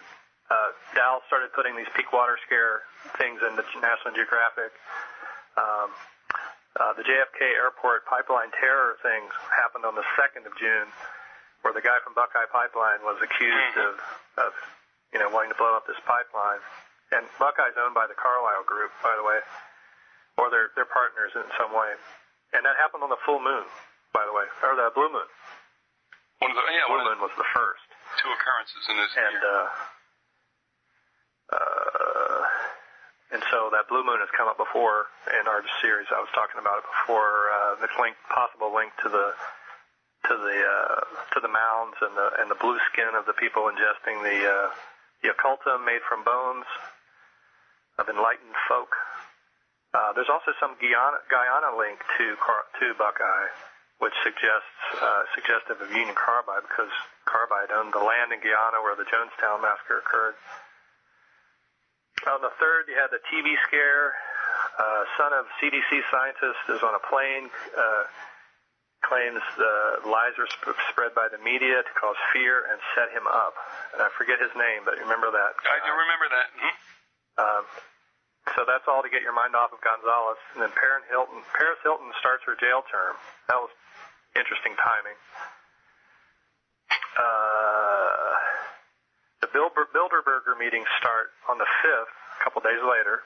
Dow started putting these peak water scare things in the National Geographic. The JFK Airport pipeline terror things happened on the 2nd of June, where the guy from Buckeye Pipeline was accused of wanting to blow up this pipeline. And Buckeye's owned by the Carlyle Group, by the way, or they're partners in some way. And that happened on the full moon, by the way, or the blue moon. Blue moon was the first. Two occurrences in this year. And so that blue moon has come up before in our series. I was talking about it before. The possible link to the mounds and the blue skin of the people ingesting the occultum made from bones of enlightened folk. There's also some Guyana link to Buckeye, which suggestive of Union Carbide, because Carbide owned the land in Guyana where the Jonestown massacre occurred. On the 3rd, you had the TV scare. Son of CDC scientist is on a plane claims the lies are spread by the media to cause fear and set him up. And I forget his name, but you remember that? I do remember that. Mm-hmm. So that's all to get your mind off of Gonzalez. And then Paris Hilton starts her jail term. That was interesting timing. The Bilderberger meetings start on the 5th, a couple days later.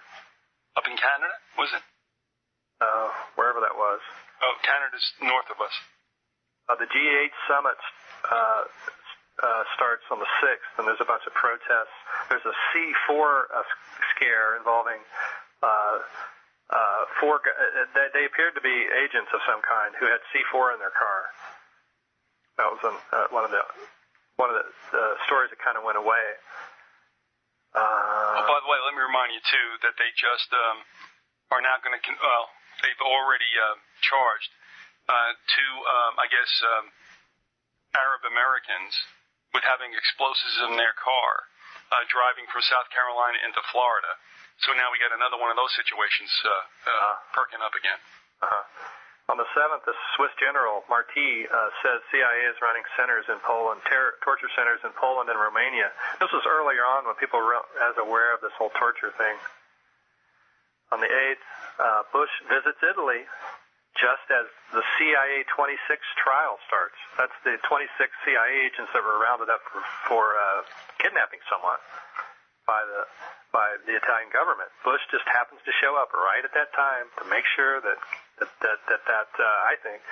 Up in Canada, was it? Wherever that was. Oh, Canada's north of us. The G8 summit starts on the 6th, and there's a bunch of protests. There's a C4 scare involving four. They appeared to be agents of some kind who had C4 in their car. That was one of the stories that kind of went away. Oh, by the way, let me remind you too that they just are now going to. They've already charged two, I guess, Arab Americans with having explosives in their car, driving from South Carolina into Florida. So now we got another one of those situations perking up again. On the 7th, the Swiss general Marti says CIA is running centers in Poland, torture centers in Poland and Romania. This was earlier on when people were as aware of this whole torture thing. On the 8th, Bush visits Italy just as the CIA 26 trial starts. That's the 26 CIA agents that were rounded up for kidnapping someone by the Italian government. Bush just happens to show up right at that time to make sure that I think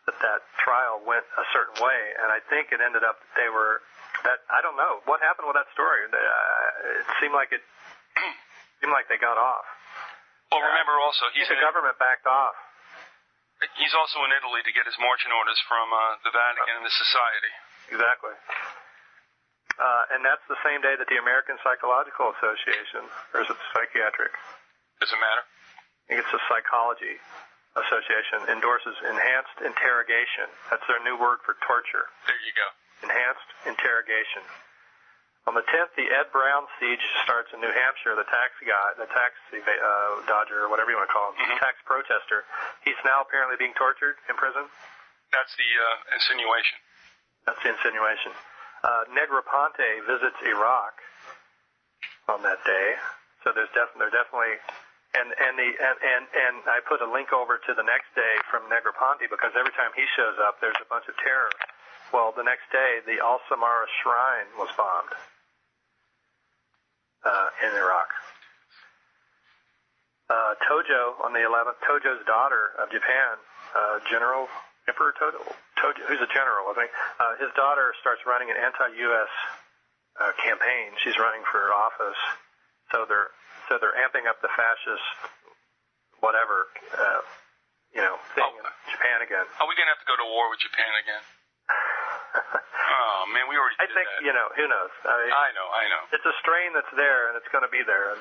that trial went a certain way, and I think it ended up that I don't know what happened with that story. It seemed like they got off. Well, remember also, the government backed off. He's also in Italy to get his marching orders from the Vatican and the Society. Exactly. And that's the same day that the American Psychological Association, or is it psychiatric? Does it matter? I think it's the Psychology Association, endorses enhanced interrogation. That's their new word for torture. There you go. Enhanced interrogation. On the 10th, the Ed Brown siege starts in New Hampshire. The taxi dodger, or whatever you want to call him, tax protester. He's now apparently being tortured in prison. That's the insinuation. That's the insinuation. Negroponte visits Iraq on that day. So they're definitely, and I put a link over to the next day from Negroponte because every time he shows up, there's a bunch of terror. Well, the next day, the Al Samara Shrine was bombed in Iraq. Tojo on the 11th, Tojo's daughter of Japan, Emperor Tojo, who's a general, I think. His daughter starts running an anti-U.S. Campaign. She's running for office, so they're amping up the fascist whatever thing in Japan again. Are we gonna have to go to war with Japan again? Oh man, we already. I think who knows? I know. It's a strain that's there, and it's going to be there, and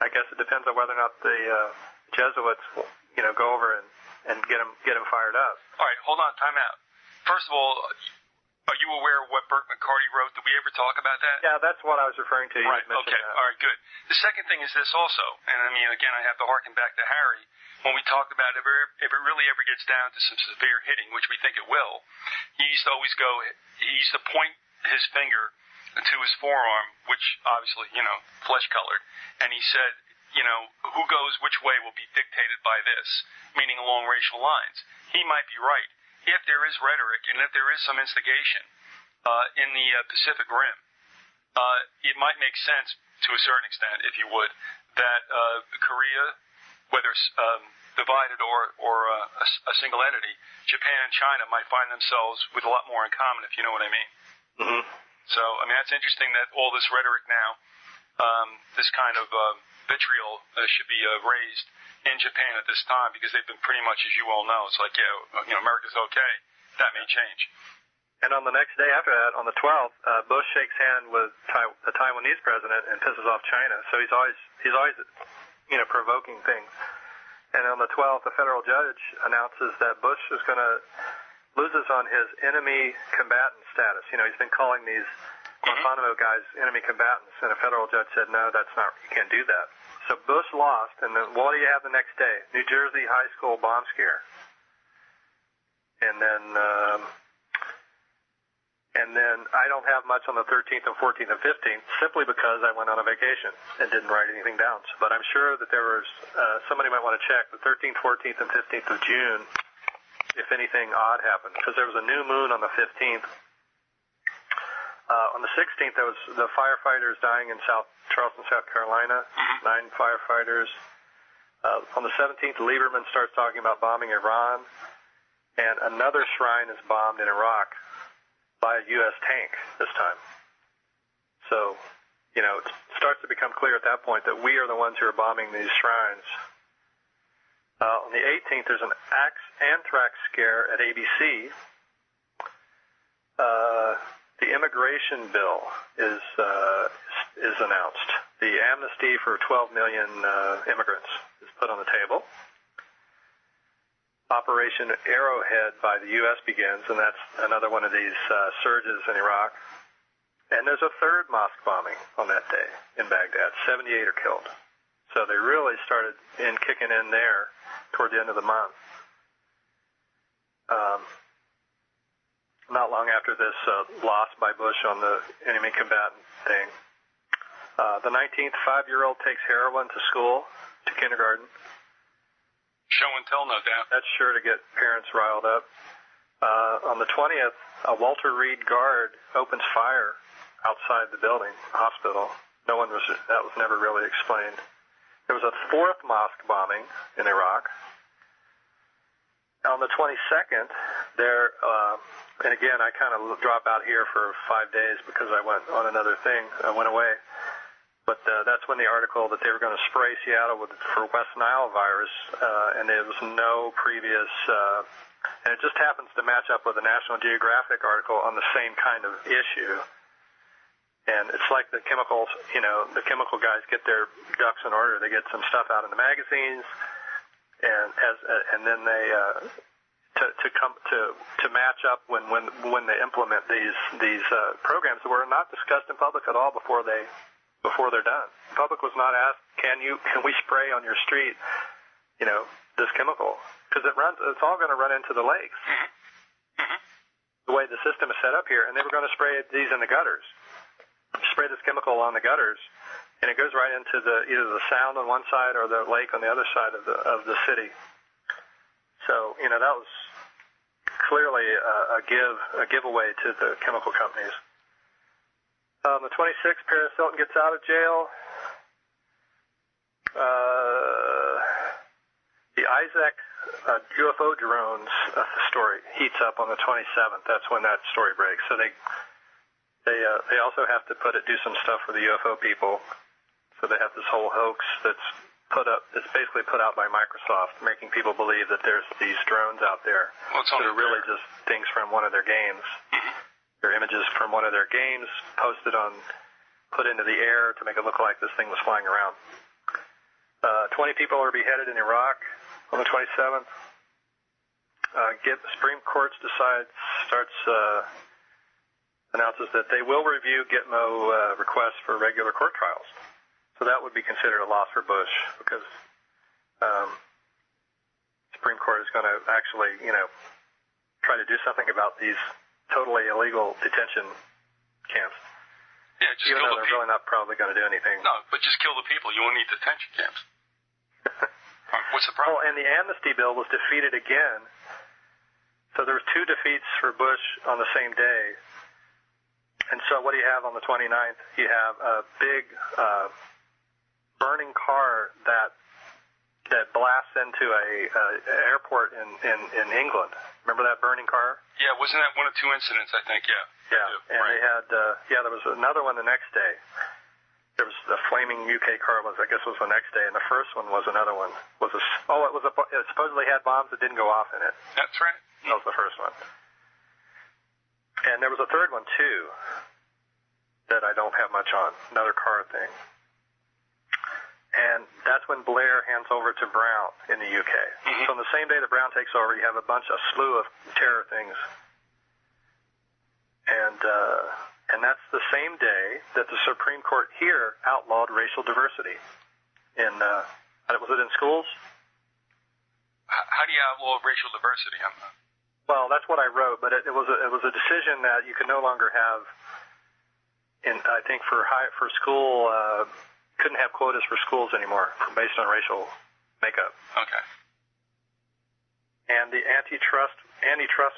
I guess it depends on whether or not the Jesuits, go over and get them fired up. All right, hold on, time out. First of all, are you aware of what Burt McCarty wrote? Did we ever talk about that? Yeah, that's what I was referring to. Right. Okay. That. All right. Good. The second thing is this also, and I mean, again, I have to harken back to Harry when we talked about if it really ever gets down to some severe hitting, which we think it will. He used to point his finger to his forearm, which obviously, flesh colored, and he said, who goes which way will be dictated by this, meaning along racial lines. He might be right. If there is rhetoric and if there is some instigation in the Pacific Rim, it might make sense to a certain extent, if you would, that Korea, whether divided or a single entity, Japan and China might find themselves with a lot more in common, if you know what I mean. Mm-hmm. So, I mean, that's interesting that all this rhetoric now, this kind of vitriol should be raised in Japan at this time, because they've been pretty much, as you all know, it's like, America's okay. That may change. And on the next day after that, on the 12th, Bush shakes hand with the Taiwanese president and pisses off China. So he's always provoking things. And on the 12th, a federal judge announces that Bush is going to loses on his enemy combatant status. He's been calling these Guantanamo guys enemy combatants, and a federal judge said, no, you can't do that. So Bush lost, and then what do you have the next day? New Jersey high school bomb scare. And then I don't have much on the 13th and 14th and 15th simply because I went on a vacation and didn't write anything down. But I'm sure that there was, somebody might want to check the 13th, 14th, and 15th of June if anything odd happened, because there was a new moon on the 15th. On the 16th, there was the firefighters dying in Charleston, South Carolina, 9 firefighters. On the 17th, Lieberman starts talking about bombing Iran, and another shrine is bombed in Iraq by a U.S. tank this time. So, it starts to become clear at that point that we are the ones who are bombing these shrines. On the 18th, there's an anthrax scare at ABC. The immigration bill is announced. The amnesty for 12 million immigrants is put on the table. Operation Arrowhead by the U.S. begins, and that's another one of these surges in Iraq. And there's a third mosque bombing on that day in Baghdad. 78 are killed. So they really started kicking in there toward the end of the month. Not long after this loss by Bush on the enemy combatant thing. The 19th, 5-year-old takes heroin to school, to kindergarten. Show and tell, no doubt. That's sure to get parents riled up. On the 20th, a Walter Reed guard opens fire outside the building, hospital. That was never really explained. There was a 4th mosque bombing in Iraq. On the 22nd, and again, I kind of drop out here for 5 days because I went on another thing. I went away. But that's when the article that they were going to spray Seattle for West Nile virus, and there was no previous, and it just happens to match up with a National Geographic article on the same kind of issue. And it's like the chemicals, the chemical guys get their ducks in order. They get some stuff out in the magazines, and then they to match up when they implement these programs that were not discussed in public at all before they're done. The public was not asked, can we spray on your street, this chemical? Because it's all going to run into the lakes. The way the system is set up here, and they were going to spray these in the gutters. Spray this chemical on the gutters, and it goes right into either the sound on one side or the lake on the other side of the city. So, that was clearly a giveaway to the chemical companies. On the 26th, Paris Hilton gets out of jail. The Isaac UFO drones story heats up on the 27th. That's when that story breaks. So they also have to do some stuff for the UFO people. So they have this whole hoax that's basically put out by Microsoft, making people believe that there's these drones out there. That are really just things from one of their games. They're images from one of their games put into the air to make it look like this thing was flying around. 20 people are beheaded in Iraq on the 27th. Supreme Court announces that they will review Gitmo requests for regular court trials. So that would be considered a loss for Bush because Supreme Court is going to actually, try to do something about these totally illegal detention camps. Yeah, just even kill though the they're really not probably going to do anything. No, but just kill the people. You won't need detention camps. What's the problem? Oh, and the amnesty bill was defeated again. So there was 2 defeats for Bush on the same day. And so what do you have on the 29th? You have a big burning car that blasts into a airport in England. Remember that burning car? Yeah, wasn't that one of 2 incidents, I think, yeah. Yeah, and right. They had, there was another one the next day. There was the flaming UK car was the next day, and the first one was another one. It supposedly had bombs that didn't go off in it. That's right. That was the first one. And there was a third one, too, that I don't have much on, another car thing. And that's when Blair hands over to Brown in the UK. So on the same day that Brown takes over, you have a slew of terror things. And that's the same day that the Supreme Court here outlawed racial diversity. Was it in schools? How do you outlaw racial diversity? Well, that's what I wrote, but it was a decision that you could no longer have. I think for school, couldn't have quotas for schools anymore based on racial makeup. Okay. And the antitrust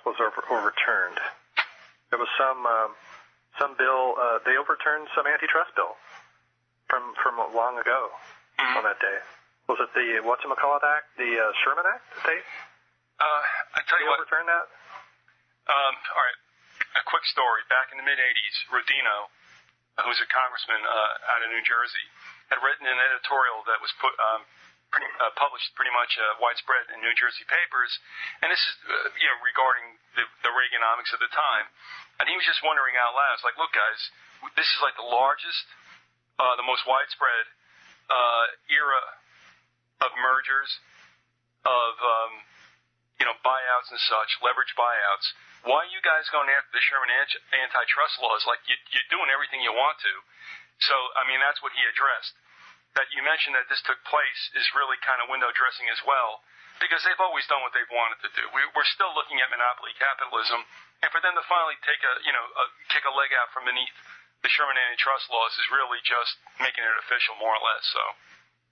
was overturned. There was some bill. They overturned some antitrust bill from long ago on that day. Was it the whatchamacallit Act, the Sherman Act? I tell you what. Overturn that? All right. A quick story. Back in the mid-'80s, Rodino, who's a congressman out of New Jersey, had written an editorial that was published pretty much widespread in New Jersey papers, and this is regarding the Reaganomics of the time. And he was just wondering out loud, it's like, look, guys, this is like the largest, the most widespread era of mergers, of buyouts and such, leverage buyouts. Why are you guys going after the Sherman antitrust laws? Like, you're doing everything you want to. So, I mean, that's what he addressed. That you mentioned that this took place is really kind of window dressing as well, because they've always done what they've wanted to do. We're still looking at monopoly capitalism, and for them to finally take kick a leg out from beneath the Sherman antitrust laws is really just making it official, more or less. So.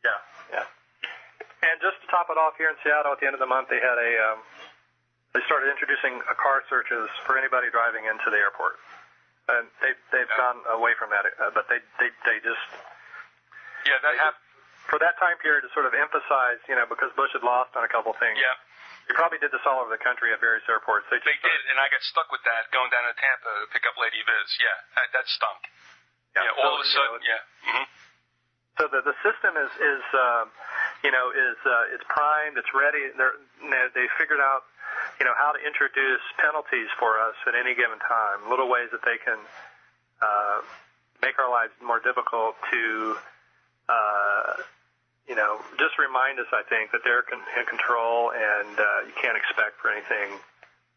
Yeah. And just to top it off, here in Seattle, at the end of the month, they had they started introducing car searches for anybody driving into the airport, and they've gone away from that, but they just for that time period to sort of emphasize, because Bush had lost on a couple things. Yeah. They probably did this all over the country at various airports. They did, and I got stuck with that going down to Tampa to pick up Lady Viz. Yeah, that stunk. Yeah, all of a sudden, Mm-hmm. So the system is it's primed, it's ready. They figured out, how to introduce penalties for us at any given time, little ways that they can make our lives more difficult to, just remind us, I think, that they're in control, and you can't expect for anything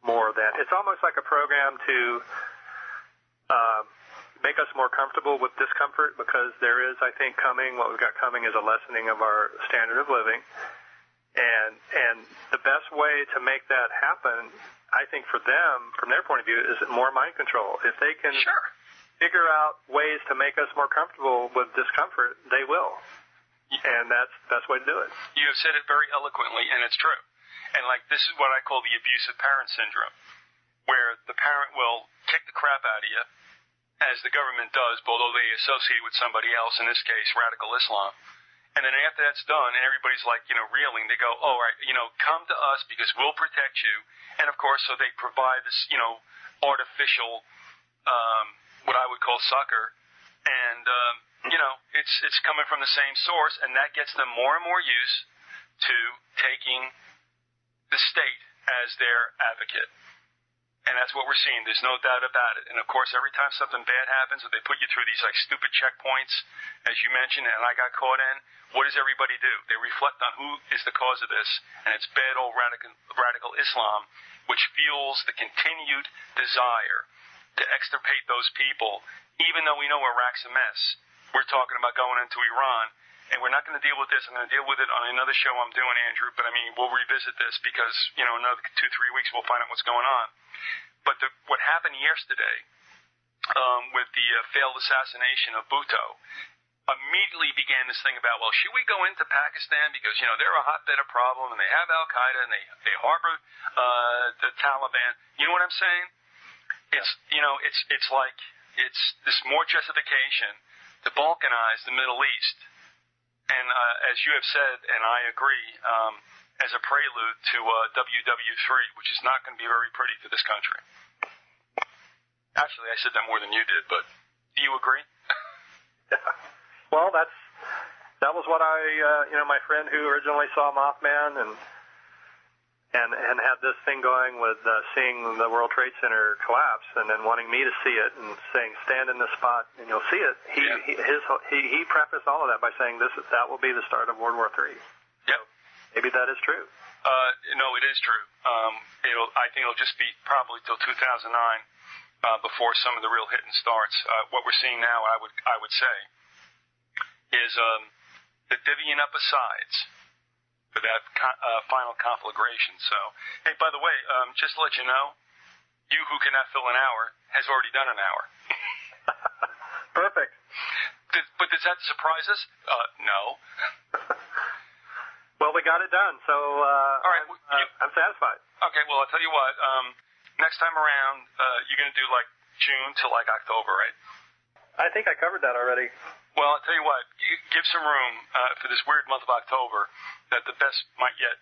more than. It's almost like a program to make us more comfortable with discomfort, because there is, I think, what we've got coming is a lessening of our standard of living. And the best way to make that happen, I think, for them, from their point of view, is more mind control. If they can figure out ways to make us more comfortable with discomfort, they will. And that's the best way to do it. You have said it very eloquently, and it's true. And, this is what I call the abusive parent syndrome, where the parent will kick the crap out of you, as the government does, although they associate with somebody else, in this case, radical Islam. And then after that's done, and everybody's reeling, they go, oh, right, come to us because we'll protect you. And, of course, so they provide this, artificial, what I would call succor. And, it's coming from the same source, and that gets them more and more used to taking the state as their advocate. And that's what we're seeing. There's no doubt about it. And, of course, every time something bad happens, or they put you through these, stupid checkpoints, as you mentioned, and I got caught in, what does everybody do? They reflect on who is the cause of this, and it's bad old radical Islam, which fuels the continued desire to extirpate those people, even though we know Iraq's a mess. We're talking about going into Iran, and we're not going to deal with this. I'm going to deal with it on another show I'm doing, Andrew, but, we'll revisit this because, another 2-3 weeks we'll find out what's going on. But what happened yesterday with the failed assassination of Bhutto immediately began this thing about, well, should we go into Pakistan because, they're a hotbed of problem and they have Al-Qaeda and they harbor the Taliban. You know what I'm saying? It's, it's like it's this more justification to balkanize the Middle East. And as you have said, and I agree, as a prelude to WW3, which is not going to be very pretty for this country. Actually, I said that more than you did, but do you agree? Well, that was what my friend who originally saw Mothman and had this thing going with seeing the World Trade Center collapse, and then wanting me to see it and saying, stand in this spot and you'll see it. He prefaced all of that by saying that will be the start of World War III. Yep. Maybe that is true. No, it is true. I think it'll just be probably till 2009 before some of the real hitting starts. What we're seeing now, I would say, is the divvying up of sides for that final conflagration. So, hey, by the way, just to let you know, you who cannot fill an hour has already done an hour. Perfect. But does that surprise us? No. Well, we got it done, so all right, I'm satisfied. Okay, well, I'll tell you what. Next time around, you're going to do like June to like October, right? I think I covered that already. Well, I'll tell you what. Give some room for this weird month of October that the best might yet.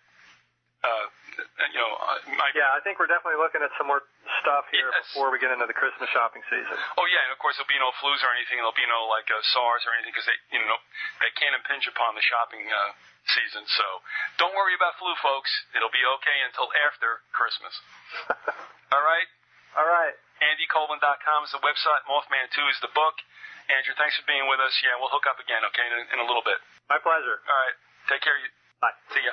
Yeah, I think we're definitely looking at some more stuff here before we get into the Christmas shopping season. Oh yeah, and of course there'll be no flus or anything. There'll be no like SARS or anything because they can't impinge upon the shopping season. So don't worry about flu, folks. It'll be okay until after Christmas. All right. All right. AndyColvin.com is the website. Mothman 2 is the book. Andrew, thanks for being with us. Yeah, we'll hook up again, okay, in a little bit. My pleasure. All right. Take care. Bye. See ya.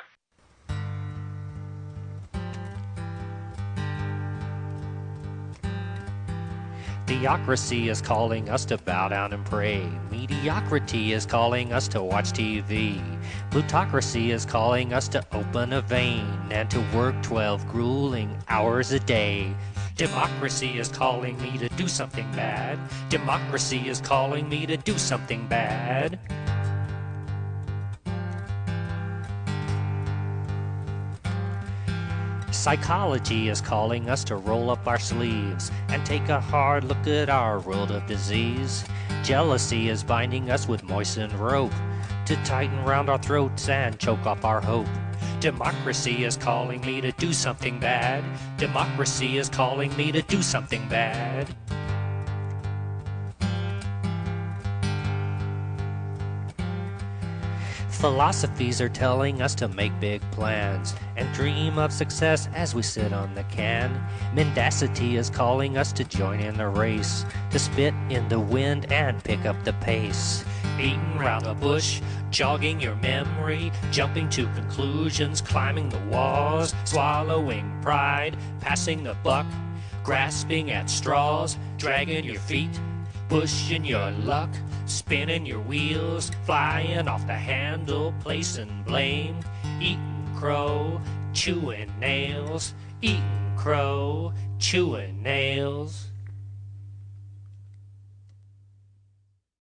Theocracy is calling us to bow down and pray. Mediocrity is calling us to watch TV. Plutocracy is calling us to open a vein and to work 12 grueling hours a day. Democracy is calling me to do something bad. Democracy is calling me to do something bad. Psychology is calling us to roll up our sleeves and take a hard look at our world of disease. Jealousy is binding us with moistened rope to tighten round our throats and choke off our hope. Democracy is calling me to do something bad. Democracy is calling me to do something bad. Philosophies are telling us to make big plans and dream of success as we sit on the can. Mendacity is calling us to join in the race, to spit in the wind and pick up the pace. Beating round the bush, jogging your memory, jumping to conclusions, climbing the walls, swallowing pride, passing the buck, grasping at straws, dragging your feet, pushing your luck, spinning your wheels, flying off the handle, placing blame, eating crow, chewing nails, eating crow, chewing nails.